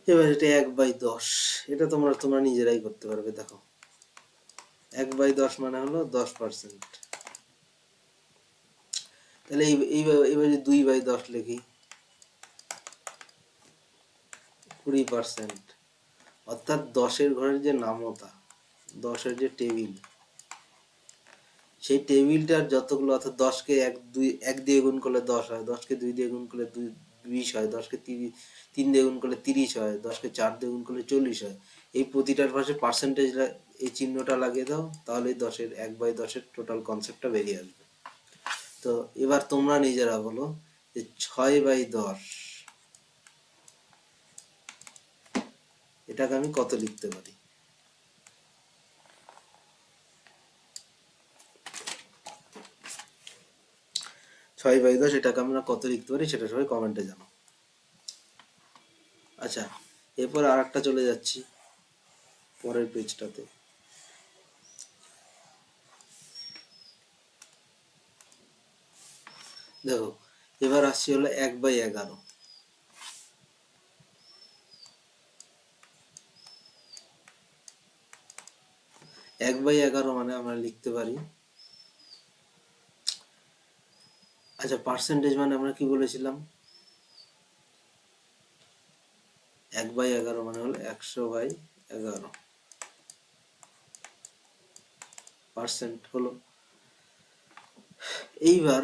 এবার এটা 1/10, এটা তোমরা নিজেরাই করতে পারবে। দেখো 1/10 মানে হলো 10%। তাহলে এইবার যে 2/10 লিখি 20%। অর্থাৎ 10-এর ঘরের যে নামতা, 10-এর যে টেবিল, সেই টেবিলটার যতগুলো, অর্থাৎ 10কে 1 দিয়ে গুণ করলে 10 হয়, 10কে 2 দিয়ে গুণ করলে 20 হয়, 10কে 3 দিয়ে গুণ করলে 30 হয়, 10কে 4 দিয়ে গুণ করলে 40 হয়। এই প্রতিটার পাশে পার্সেন্টেজ এই চিহ্নটা লাগিয়ে দাও, তাহলে 10-এর 1/10-এর টোটাল কনসেপ্টটা বেরিয়ে আসবে। তো এবার তোমরা নিজেরা বলো যে 6/10 এটাকে আমি কত লিখতে পারি? 6/10 এটাকে আমরা কত লিখতে পারি সেটা সবাই কমেন্টে জানাও। আচ্ছা, এরপর আর একটা চলে যাচ্ছি পরের পেজটাতে। দেখো, এবার আসছি হলো 1/11। 1/11 মানে আমরা লিখতে পারি, আচ্ছা পার্সেন্টেজ মানে আমরা কি বলেছিলাম? 1/11 মানে হলো 100/11 পার্সেন্ট হলো। এইবার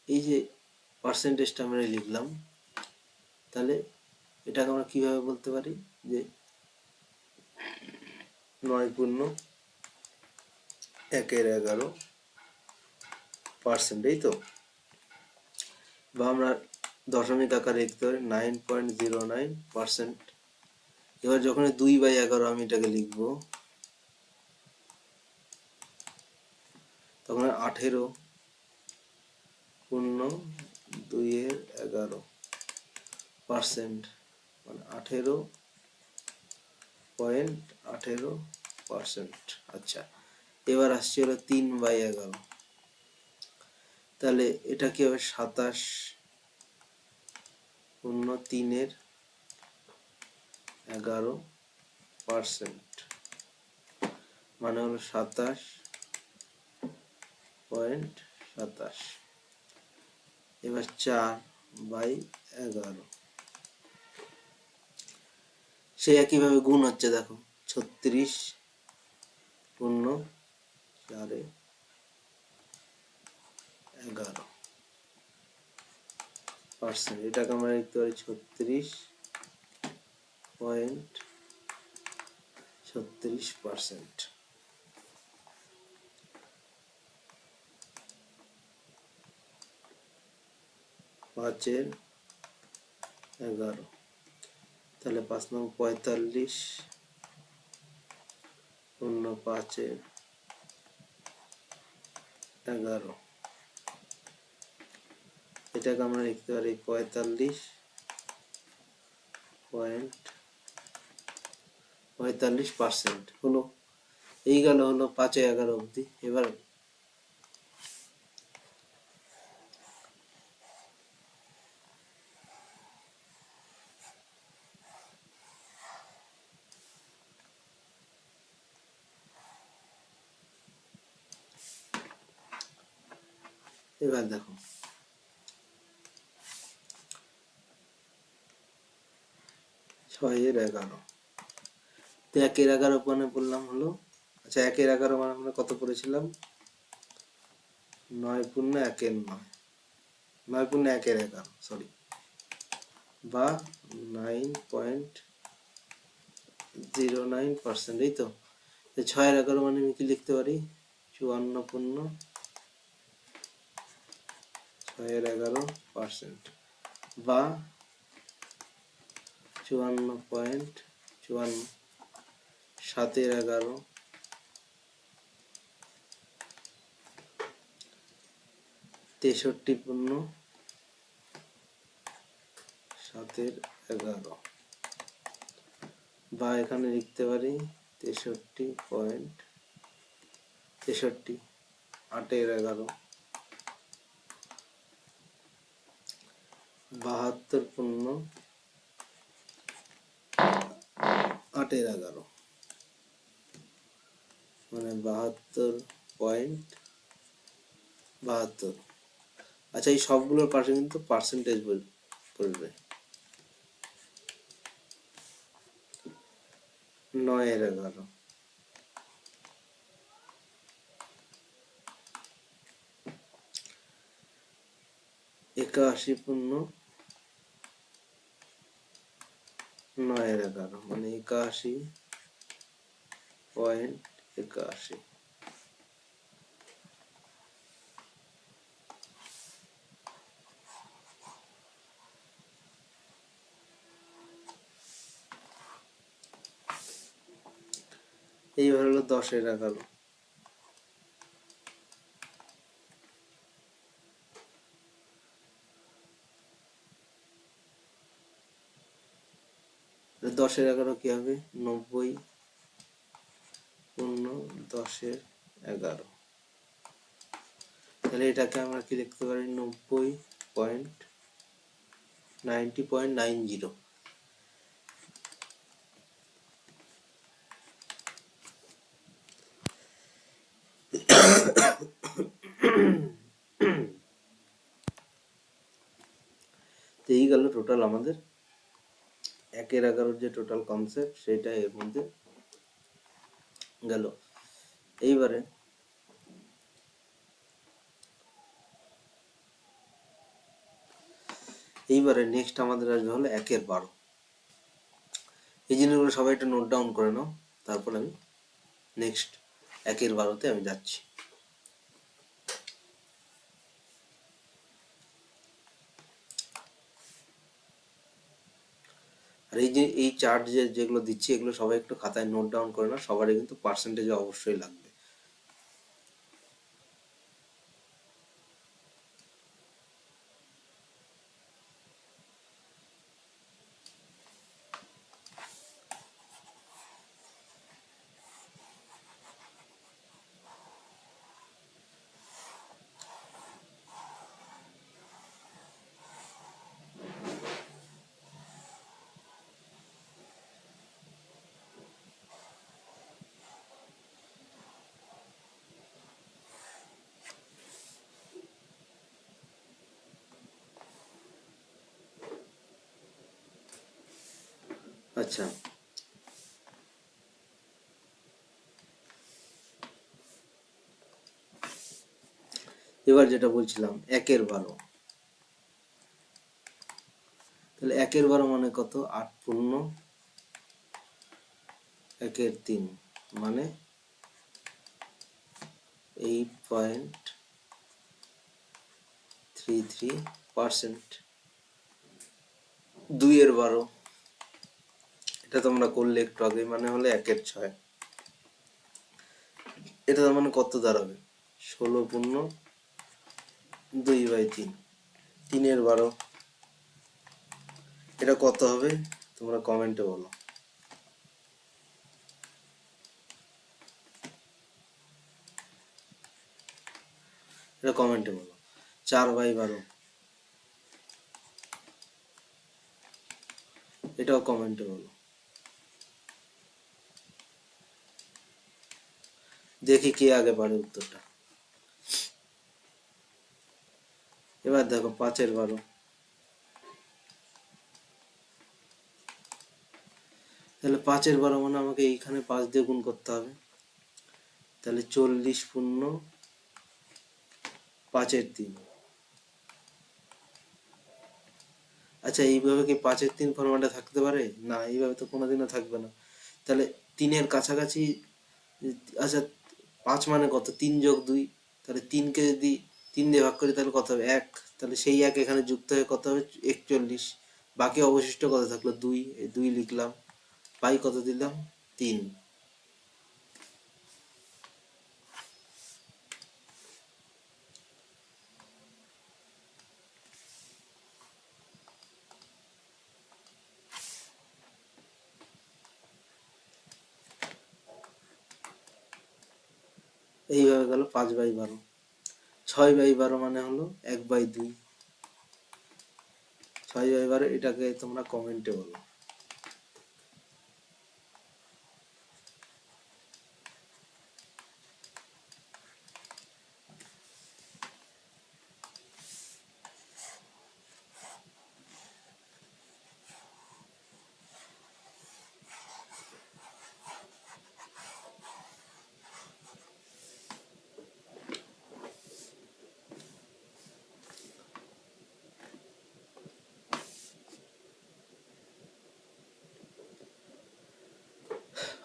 এই যে পার্সেন্টেজটা আমরা লিখলাম, তাহলে এটাকে আমরা কিভাবে বলতে পারি যে 9×1/11%, এই তো। বা আমরা দশমিক আকারে লিখতে পারি 9.09%। এবার যখন 2/11 আমি এটাকে লিখবো, তখন 18.2/11%, মানে 18.18%। আচ্ছা, এবার আসছে হলো 3/11, তাহলে এটা কি হবে? 27.3/11%, মানে হলো 27.27। এবার 4/11, সে একইভাবে গুণ হচ্ছে, দেখো 36.411%। এটাকে আমরা লিখতে পারি 36.36%। পাঁচের 11, তাহলে 5 নং 45.5/11। এটাকে আমরা লিখতে পারি 45.45% হলো। এই গেল হলো 5/11 অবধি। এবার দেখো, 6/11, তো 1/11 মানে বললাম হলো, আচ্ছা 1/11 মানে আমরা কত পড়েছিলাম? 9×1/9, 9×1/11, সরি, বা 9.09%, এই তো। 6/11 মানে আমি কি লিখতে পারি? 54.6/11%, বা 54.54, 7/11, 63.7/11, বা এখানে লিখতে পারি 63.63, 8/11, 72.8/11, মানে 72.72। আচ্ছা, এই সবগুলোর পাশে কিন্তু পার্সেন্টেজ বলবে। 9/11, 81.9/11, মানে 81 0.81। এইবার হলো 10-11। দশের এগারো কি হবে? 90 × 10-11। তাহলে এটাকে আমরা কি লিখতে পারি? 90.90.90। এই গেল টোটাল আমাদের 1-11 যে টোটাল কনসেপ্ট সেটা এর মধ্যে গেল। এইবারে নেক্সট আমাদের আসবে হলো 1-12। এই জিনিসগুলো সবাই একটু নোট ডাউন করে নাও, তারপর আমি নেক্সট 1-12তে আমি যাচ্ছি। আর এই যে এই চার্ট যেগুলো দিচ্ছি এগুলো সবাই একটু খাতায় নোট ডাউন করে নাও, সবারই কিন্তু পার্সেন্টেজ অবশ্যই লাগবে। আচ্ছা, এবার যেটা বলছিলাম 1-12। তাহলে 1-12 মানে কত? 8×1=3 মানে 8.33%। 2-12 এটা তোমরা করলে একটু আগে, মানে হলো 1/6। এটা তার মানে কত দাঁড়াবে? 16×2/3। 3-12 এটা কত হবে? তোমরা কমেন্টে বলো। এটা কমেন্টে বলো। 4/12 এটাও কমেন্টে বলো। দেখি কে আগে পারে উত্তরটা। এবার দেখো 5/12। তাহলে 5/12 মানে আমাকে এইখানে 5 দিয়ে গুণ করতে হবে। তাহলে 40×5/3। আচ্ছা, এইভাবে কি 5/3 ফর্মেটে থাকতে পারে? না, এইভাবে তো কোনোদিনও থাকবে না। তাহলে 3-এর কাছাকাছি। আচ্ছা, 5 মানে কত? 3+2। তাহলে 3কে যদি 3 দিয়ে ভাগ করি তাহলে কত হবে? 1। তাহলে সেই 1 এখানে যুক্ত হয়ে কত হবে? 41। বাকি অবশিষ্ট কত থাকলো? 2। এই 2 লিখলাম। পাই কত দিলাম? 3। এইভাবে গেল 5/12। 6/12 মানে হলো 1/2। 6/12 এটাকে তোমরা কমেন্টে বলো।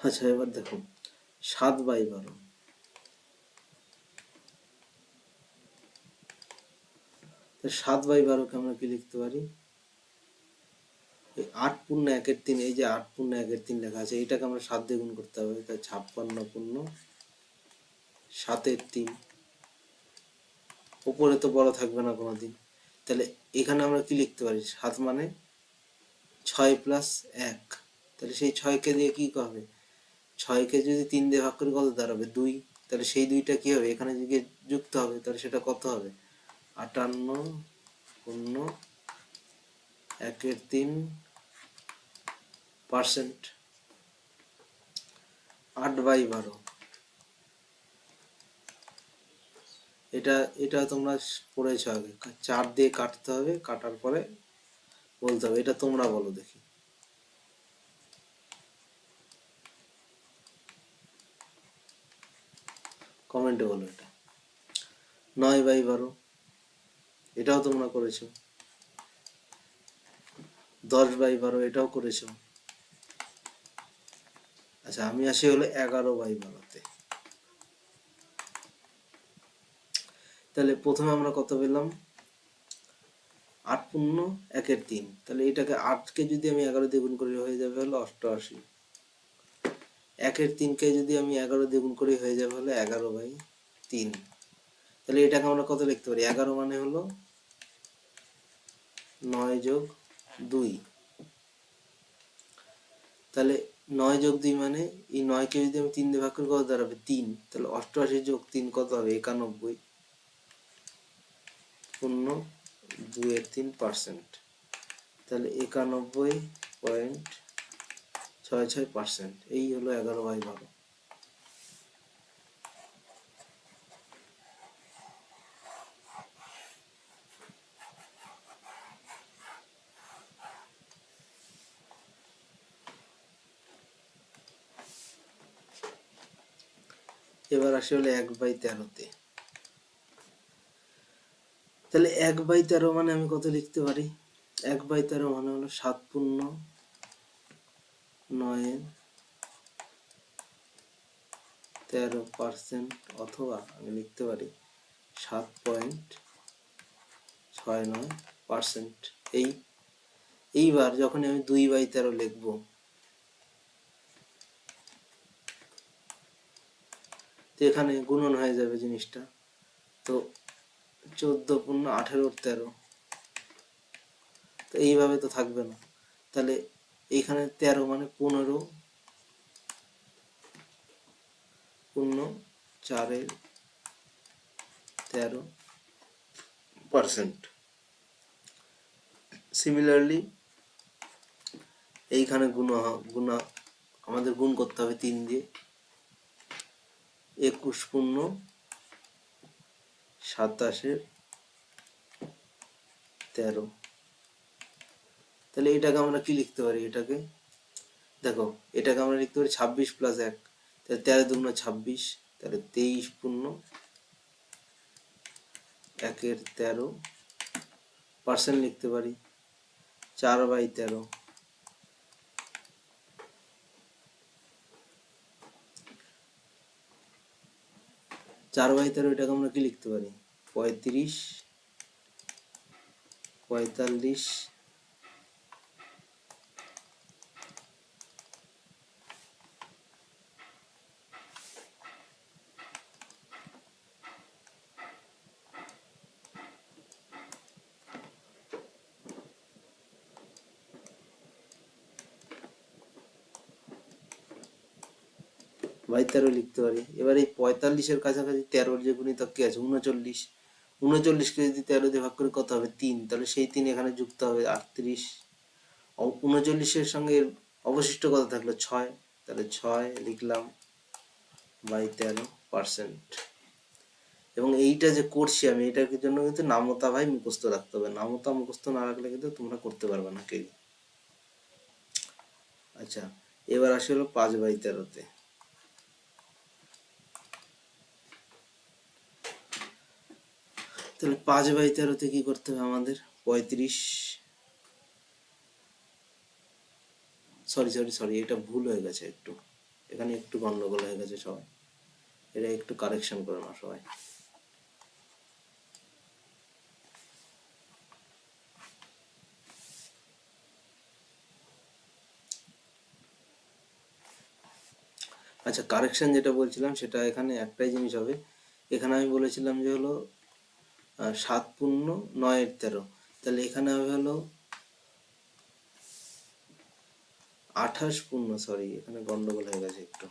আচ্ছা, এবার দেখো 7/12। 7/12কে আমরা কি লিখতে পারি? 8×1=3, এই যে 8×1=3 লেখা আছে, এইটাকে আমরা 7 দিয়ে গুণ করতে হবে, তাই 56×7=3। উপরে তো বড় থাকবে না কোনোদিন, তাহলে এখানে আমরা কি লিখতে পারি? 7 মানে 6 + 1, তাহলে সেই 6কে দিয়ে কি হবে? 6কে যদি 3 দিয়ে ভাগ করি কত দাঁড়াবে? 2। তাহলে সেই 2টা কি হবে? এখানে যদি যুক্ত হবে, তাহলে সেটা কত হবে? 58×1=3%। 8/12, এটা তোমরা পড়েছো আগে, 4 দিয়ে কাটতে হবে, কাটার পরে বলতে হবে। এটা তোমরা বলো দেখি, কমেন্টে বলো। এটা 9/12, এটাও তোমরা করেছো। 10/12, এটাও করেছো। আচ্ছা, আমি আসি হলো 11/12তে। তাহলে প্রথমে আমরা কত পেলাম? 8×1=3, তাহলে এটাকে 8কে যদি আমি 11 দিয়ে গুণ করি হয়ে যাবে হলো 88। 1/3কে যদি আমি 11 দিয়ে গুণ করি হয়ে যাবে হলো 11/3। তাহলে এটাকে আমরা কত লিখতে পারি? 11 মানে হলো 9+2। তাহলে 9+2 মানে এই 9কে যদি আমি 3 দিয়ে ভাগ করি কত দাঁড়াবে? 3। তাহলে 88+3 কত হবে? 91। 0.2-3%। তাহলে 91.66%। এই হলো 11/12। এবার আসে হলো 1/13তে। তাহলে 1/13 মানে আমি কত লিখতে পারি? 1/13 মানে হলো 7/9-13%, অথবা আমি লিখতে পারি 7.69%। এইবার যখন আমি 2/13 লিখবো, তো এখানে গুণন হয়ে যাবে জিনিসটা। তো 14×18=13, তো এইভাবে তো থাকবে না। তাহলে এইখানে 13 মানে 15×4=13%। সিমিলারলি এইখানে আমাদের গুণ করতে হবে 3 দিয়ে। 21×27=13। তাহলে এটাকে আমরা কি লিখতে পারি? এটাকে দেখো, এটাকে আমরা লিখতে পারি 26+1, তাহলে 13×2=26। তাহলে 23×1=13% লিখতে পারি। 4/13, 4/13 এটাকে আমরা কি লিখতে পারি? 35, 45, 13 লিখতে পারি। এবার এই 45-এর কাছাকাছি 13-র যে গুণিতক কি আছে? 39। 39কে যদি 13 দিয়ে ভাগ করে কত হবে? 3। তাহলে সেই 3 এখানে যুক্ত হবে 38। 39-এর সঙ্গে অবশিষ্ট কত থাকলো? 6। তাহলে 6 লিখলাম বাই 13%। এবং এইটা যে করছি আমি, এটার জন্য কিন্তু নামতা ভাই মুখস্থ রাখতে হবে। নামতা মুখস্থ না রাখলে কিন্তু তোমরা করতে পারবে না কেউ। আচ্ছা, এবার আসে হলো 5/13তে। তাহলে 5/13তে কি করতে হবে আমাদের? 35, সরি, এটা ভুল হয়ে গেছে একটু। এখানে একটু গন্ডগোল হয়ে গেছে সবাই, এটা একটু কারেকশন করে নাও সবাই। আচ্ছা, কারেকশন যেটা বলছিলাম সেটা এখানে একটাই জিনিস হবে, এখানে আমি বলেছিলাম যে হলো 7 পূর্ণ 9 এর 13, তাহলে এখানে হবে হলো 28 পূর্ণ, সরি এখানে গন্ডগোল হয়ে গেছে একটু,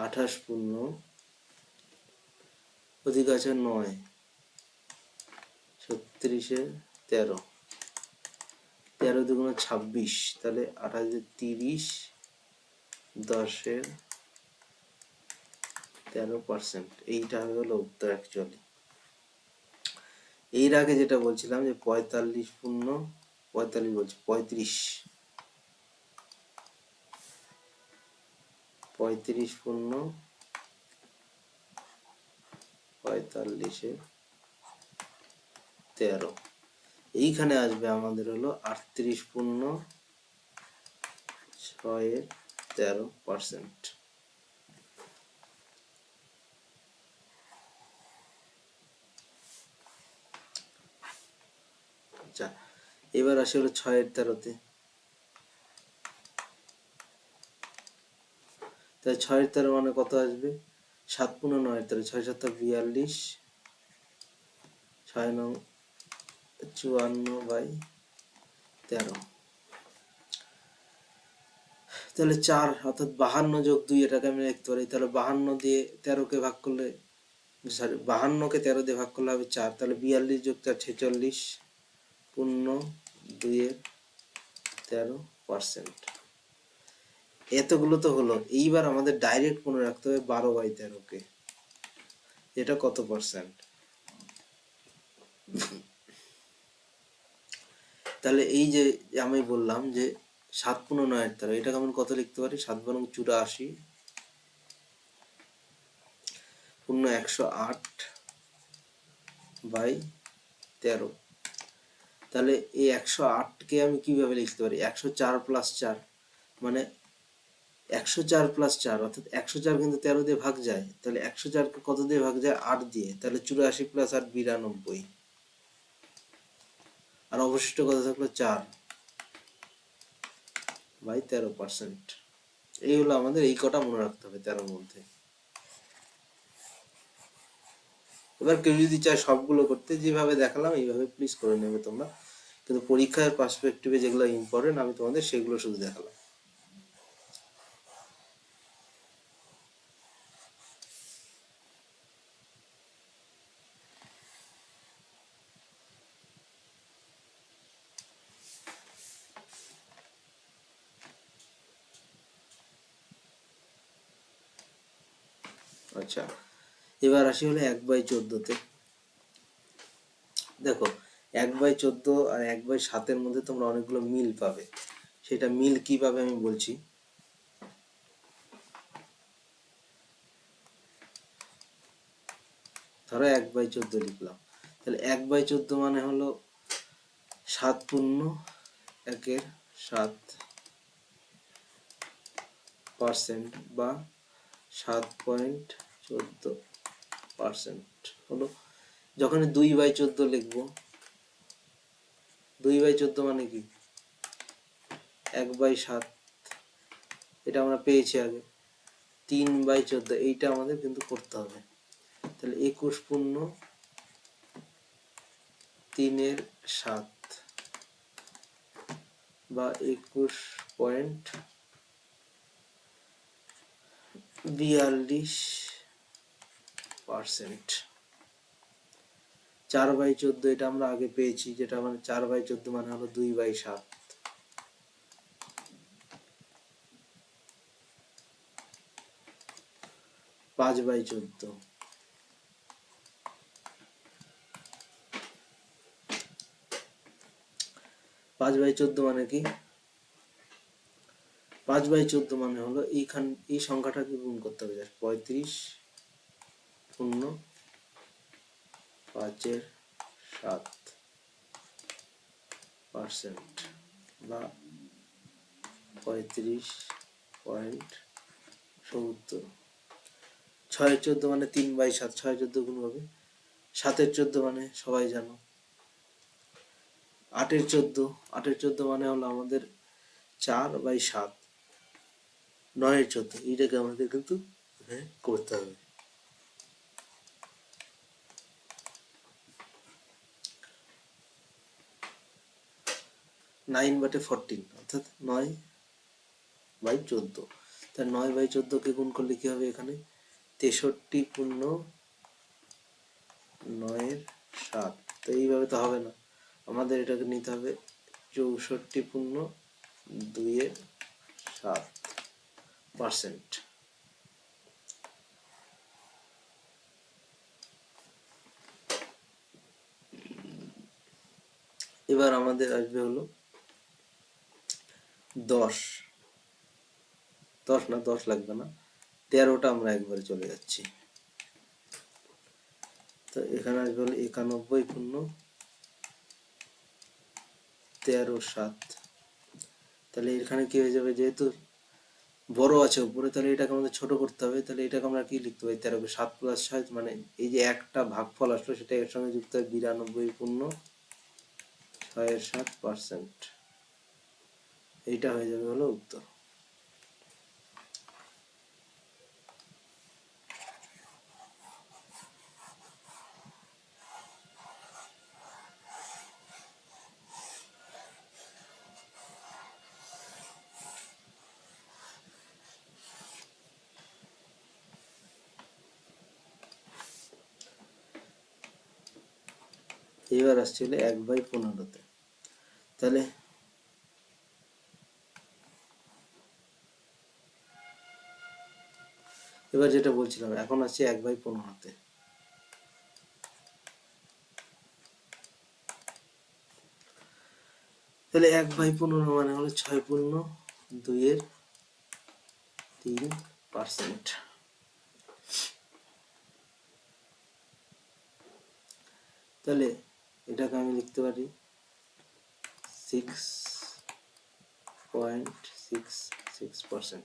আঠাশ পূর্ণ ওদিকে আছে 9, 36-এর 13, 13 দুগুণ 26, তাহলে 28-এর 30, 10-এর 13%, এইটা হবে হলো উত্তর অ্যাকচুয়ালি। এর আগে যেটা বলছিলাম যে 45 পূর্ণ 45 বলছি 35 পূর্ণ 45-এর 13, এইখানে আসবে আমাদের হলো 38 পূর্ণ 6-এর 13%। আচ্ছা, এবার আসে হলো 6-এর 13-তে, তাই 6-এর 13 মানে কত আসবে, 7 পূর্ণ 9-এর 13, 6 7 42, 6 9 54/13, তাহলে 4 অর্থাৎ 52 যোগ 2, এটাকে আমি লিখতে পারি, তাহলে 52 দিয়ে 13-কে ভাগ করলে, সরি 52-কে 13 দিয়ে ভাগ করলে হবে 4, তাহলে 42 যোগ 4 46 পূর্ণ 2-এর 13%। এতগুলো তো হলো, এইবার আমাদের ডাইরেক্ট মনে রাখতে হবে 12/13-কে, এটা কত পার্সেন্ট। তাহলে এই যে আমি বললাম যে 7 পূর্ণ 9-এর 13, এটাকে আমি কত লিখতে পারি, 7 বরং 84 পূর্ণ 108/13, তাহলে এই 108-কে আমি কিভাবে লিখতে পারি, 104 + 4, মানে 104 + 4 অর্থাৎ 104 কিন্তু 13 দিয়ে ভাগ যায়, তাহলে 104-কে কত দিয়ে ভাগ যায়, 8 দিয়ে, তাহলে 84 + 8 92, আর অবশিষ্ট কত থাকলো 4/13%। এই হলো আমাদের, এই কটা মনে রাখতে হবে 13-র মধ্যে। এবার কেউ যদি চায় সবগুলো করতে, যেভাবে দেখালাম এইভাবে প্লিজ করে নেবে তোমরা, কিন্তু পরীক্ষার পার্সপেক্টিভে যেগুলো ইম্পর্টেন্ট আমি তোমাদের সেগুলো শুধু দেখালাম। আচ্ছা, এবার আসি হলো 1/14-তে। দেখো 1/14 আর 1/7-এর মধ্যে তোমরা অনেকগুলো মিল পাবে, সেটা মিল কি পাবে আমি বলছি। ধরো 1/14 লিখলাম, তাহলে 1/14 মানে হলো 7 পূর্ণ 1-এর 7% বা 7.14% হলো। যখন 2/14 লিখবো, 2/14 মানে কি, 1/7, এটা আমরা পেয়েছি আগে। 3/14, এইটা আমাদের কিন্তু করতে হবে, তাহলে 21 পূর্ণ 3/7 বা 21.42%। 4/14 এটা আমরা আগে পেয়েছি, যেটা মানে 4/14 মানে হলো 2/7, 5/14, 5/14 মানে কি, 5/14 মানে হলো এই সংখ্যাটাকে গুণ করতে হবে, 35 6.5% বা 35.70। 6/14 মানে 3/7, 6/14 গুণ হবে। 7/14 মানে সবাই জানো। 8/14 মানে হলো আমাদের 4/7। 9/14 এইটাকে আমাদের কিন্তু করতে হবে। 9/14 অর্থাৎ 9/14। তা 9/14 গুণ করলে কি হবে এখানে 63.9/7। তো এইভাবে তো হবে না, আমাদের এটাকে নিতে হবে 64.2%। এবার আমাদের আসবে হলো 10 না, 10 লাগবে না, 13টা আমরা একবারে চলে যাচ্ছি। তো এখানে আসবে হলো 91.13/7। তাহলে এখানে কি হয়ে যাবে, যেহেতু বড় আছে উপরে, তাহলে এটাকে আমাদের ছোট করতে হবে। তাহলে এটাকে আমরা কি লিখতে পারি, 13কে 7 + 6, মানে এই যে একটা ভাগফল আসলো সেটা এর সঙ্গে যুক্ত হয় 92.6/7%। এইটা হয়ে যাবে হলো উত্তর। এবার আসছে হলো 1/15-তে। তাহলে এবার যেটা বলছিলাম, এখন আসছে 1/15-তে। তাহলে 1/15 মানে হলো 6.2/3%। তাহলে এটাকে আমি লিখতে পারি 6.66%।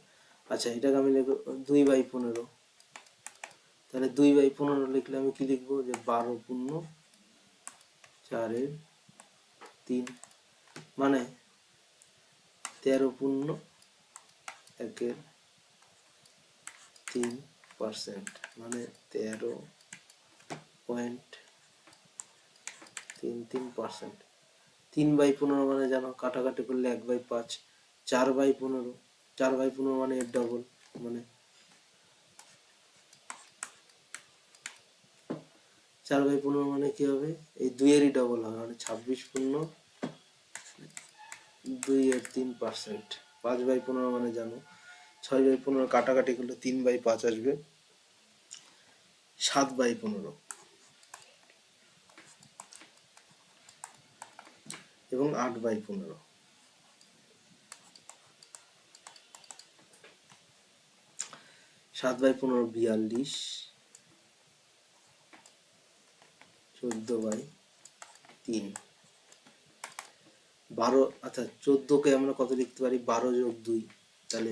আচ্ছা, এটাকে আমি লিখব 2/15। তাহলে 2/15 লিখলে আমি কি লিখবো, যে 12.4/3 মানে 13.1/3%, মানে 13.33%। 3/15 মানে জানো, কাটাকাটি করলে 1/5। 4/15, 4/15 মানে এর ডবল, মানে 4/15 মানে কি হবে, এই 2-এরই ডবল হবে, মানে 26.2/3%। 5/15 মানে জানো 6/15 কাটাকাটি করলে 3/5 আসবে, 7/15 এবং 8/15। 7/15 42, 14/3। 12, আচ্ছা 14কে আমরা কত লিখতে পারি, 12+2। তাহলে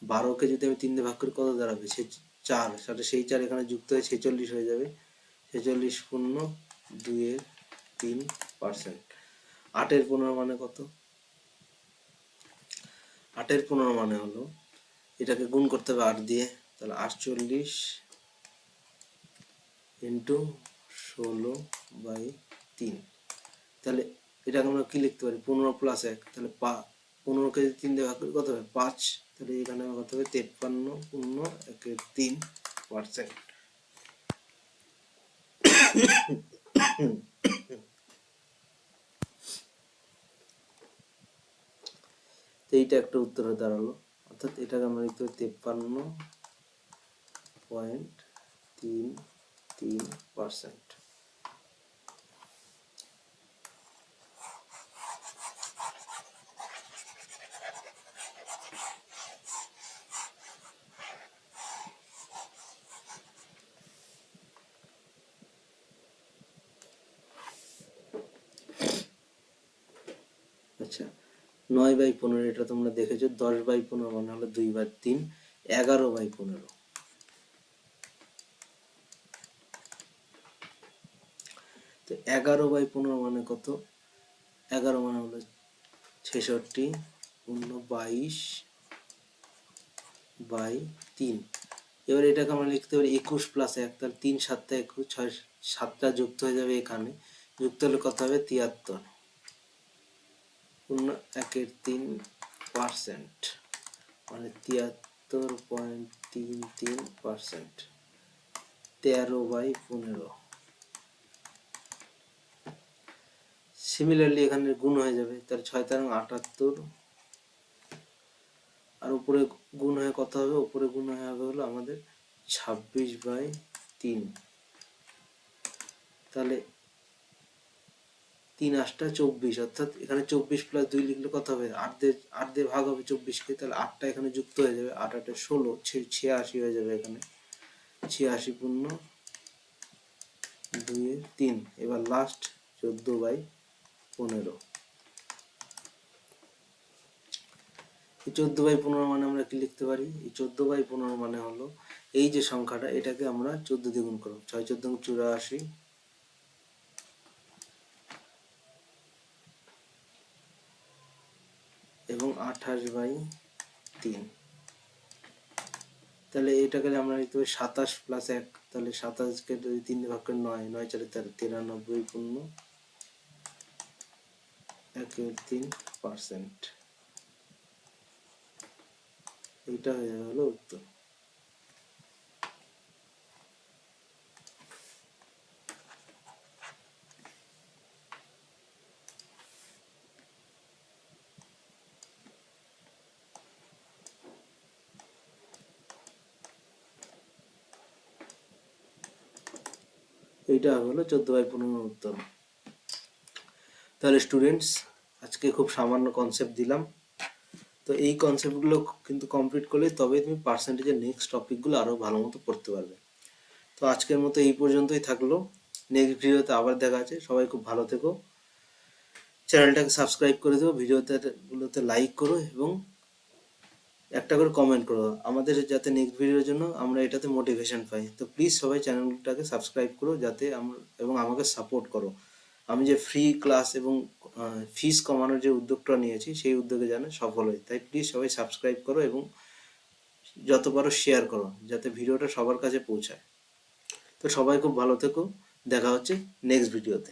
12কে যদি আমি 3 দিয়ে ভাগ করি কত দাঁড়াবে, সে 4, সাথে সেই 4 এখানে যুক্ত হয়ে 46 হয়ে যাবে। 46.2/3%। 8/15 মানে কত, 8/15 মানে হলো, এটাকে গুণ করতে হবে 8 দিয়ে। তাহলে 48 × 16/3। তাহলে এটাকে আমরা কি লিখতে পারি, 15 + 1। তাহলে 15কে যদি 3 দিয়ে ভাগ করি কত হবে, 5। তাহলে এখানে কত হবে, 53.1/3%। তো এইটা একটা উত্তর হয়ে দাঁড়ালো, অর্থাৎ এটাকে আমরা লিখতে পারি 53.33%। আচ্ছা, 9/15 এটা তোমরা দেখেছো। 10/15 মানে হলো 2/3, 11/15। তো 11/15 মানে কত? 11 মানে হলো 66, 22/3। এবার এটাকে আমরা লিখতে পারি 21+1, তাহলে 3 7 21, 6 7টা যুক্ত হয়ে যাবে এখানে, যুক্ত হলে কত হবে? 73, 1/3%, মানে 73.33%, 13/15। সিমিলারলি এখানে গুণ হয়ে যাবে, তাহলে 6×78, আর উপরে গুণ হয়ে কত হবে? উপরে গুণ হয়ে হবে হলো আমাদের 26/3। তাহলে 3 8 24, অর্থাৎ এখানে 24+2 লিখলে কত হবে? 8 দিয়ে ভাগ হবে 24কে, তাহলে 8টা এখানে যুক্ত হয়ে যাবে, 8 8 16, 86 হয়ে যাবে এখানে, 86/2/3। এবার লাস্ট 14/15। এই 14/15 মানে আমরা কি লিখতে পারি? এই 14/15 মানে হলো এই যে সংখ্যাটা, এটাকে আমরা 14 দিয়ে গুণ করব। 6 14 84 এবং 28/3। তাহলে এটাকে আমরা লিখতে পারি 27+1, তাহলে 27কে যদি 3 দিয়ে ভাগ করে 9, 9 4 93, 1/3%। এইটা হয়ে যাবে হলো উত্তর। এইটা হলো 14/15 উত্তর। তাহলে স্টুডেন্টস, আজকে খুব সামান্য কনসেপ্ট দিলাম। তো এই কনসেপ্টগুলো কিন্তু কমপ্লিট করলে তবেই তুমি পার্সেন্টেজের নেক্সট টপিকগুলো আরও ভালো মতো পড়তে পারবে। তো আজকের মতো এই পর্যন্তই থাকলো। নেক্সট ভিডিওতে আবার দেখা আছে। সবাই খুব ভালো থেকো। চ্যানেলটাকে সাবস্ক্রাইব করে দেবো, ভিডিওগুলোতে লাইক করো এবং একটা করে কমেন্ট করো, আমাদের যাতে নেক্সট ভিডিওর জন্য আমরা এটাতে মোটিভেশন পাই। তো প্লিজ সবাই চ্যানেলটাকে সাবস্ক্রাইব করো, যাতে আমরা এবং আমাকে সাপোর্ট করো। আমি যে ফ্রি ক্লাস এবং ফিস কমানোর যে উদ্যোগটা নিয়েছি, সেই উদ্যোগে যেন সফল হয়। তাই প্লিজ সবাই সাবস্ক্রাইব করো এবং যত পারো শেয়ার করো, যাতে ভিডিওটা সবার কাছে পৌঁছায়। তো সবাই খুব ভালো থেকো, দেখা হচ্ছে নেক্সট ভিডিওতে।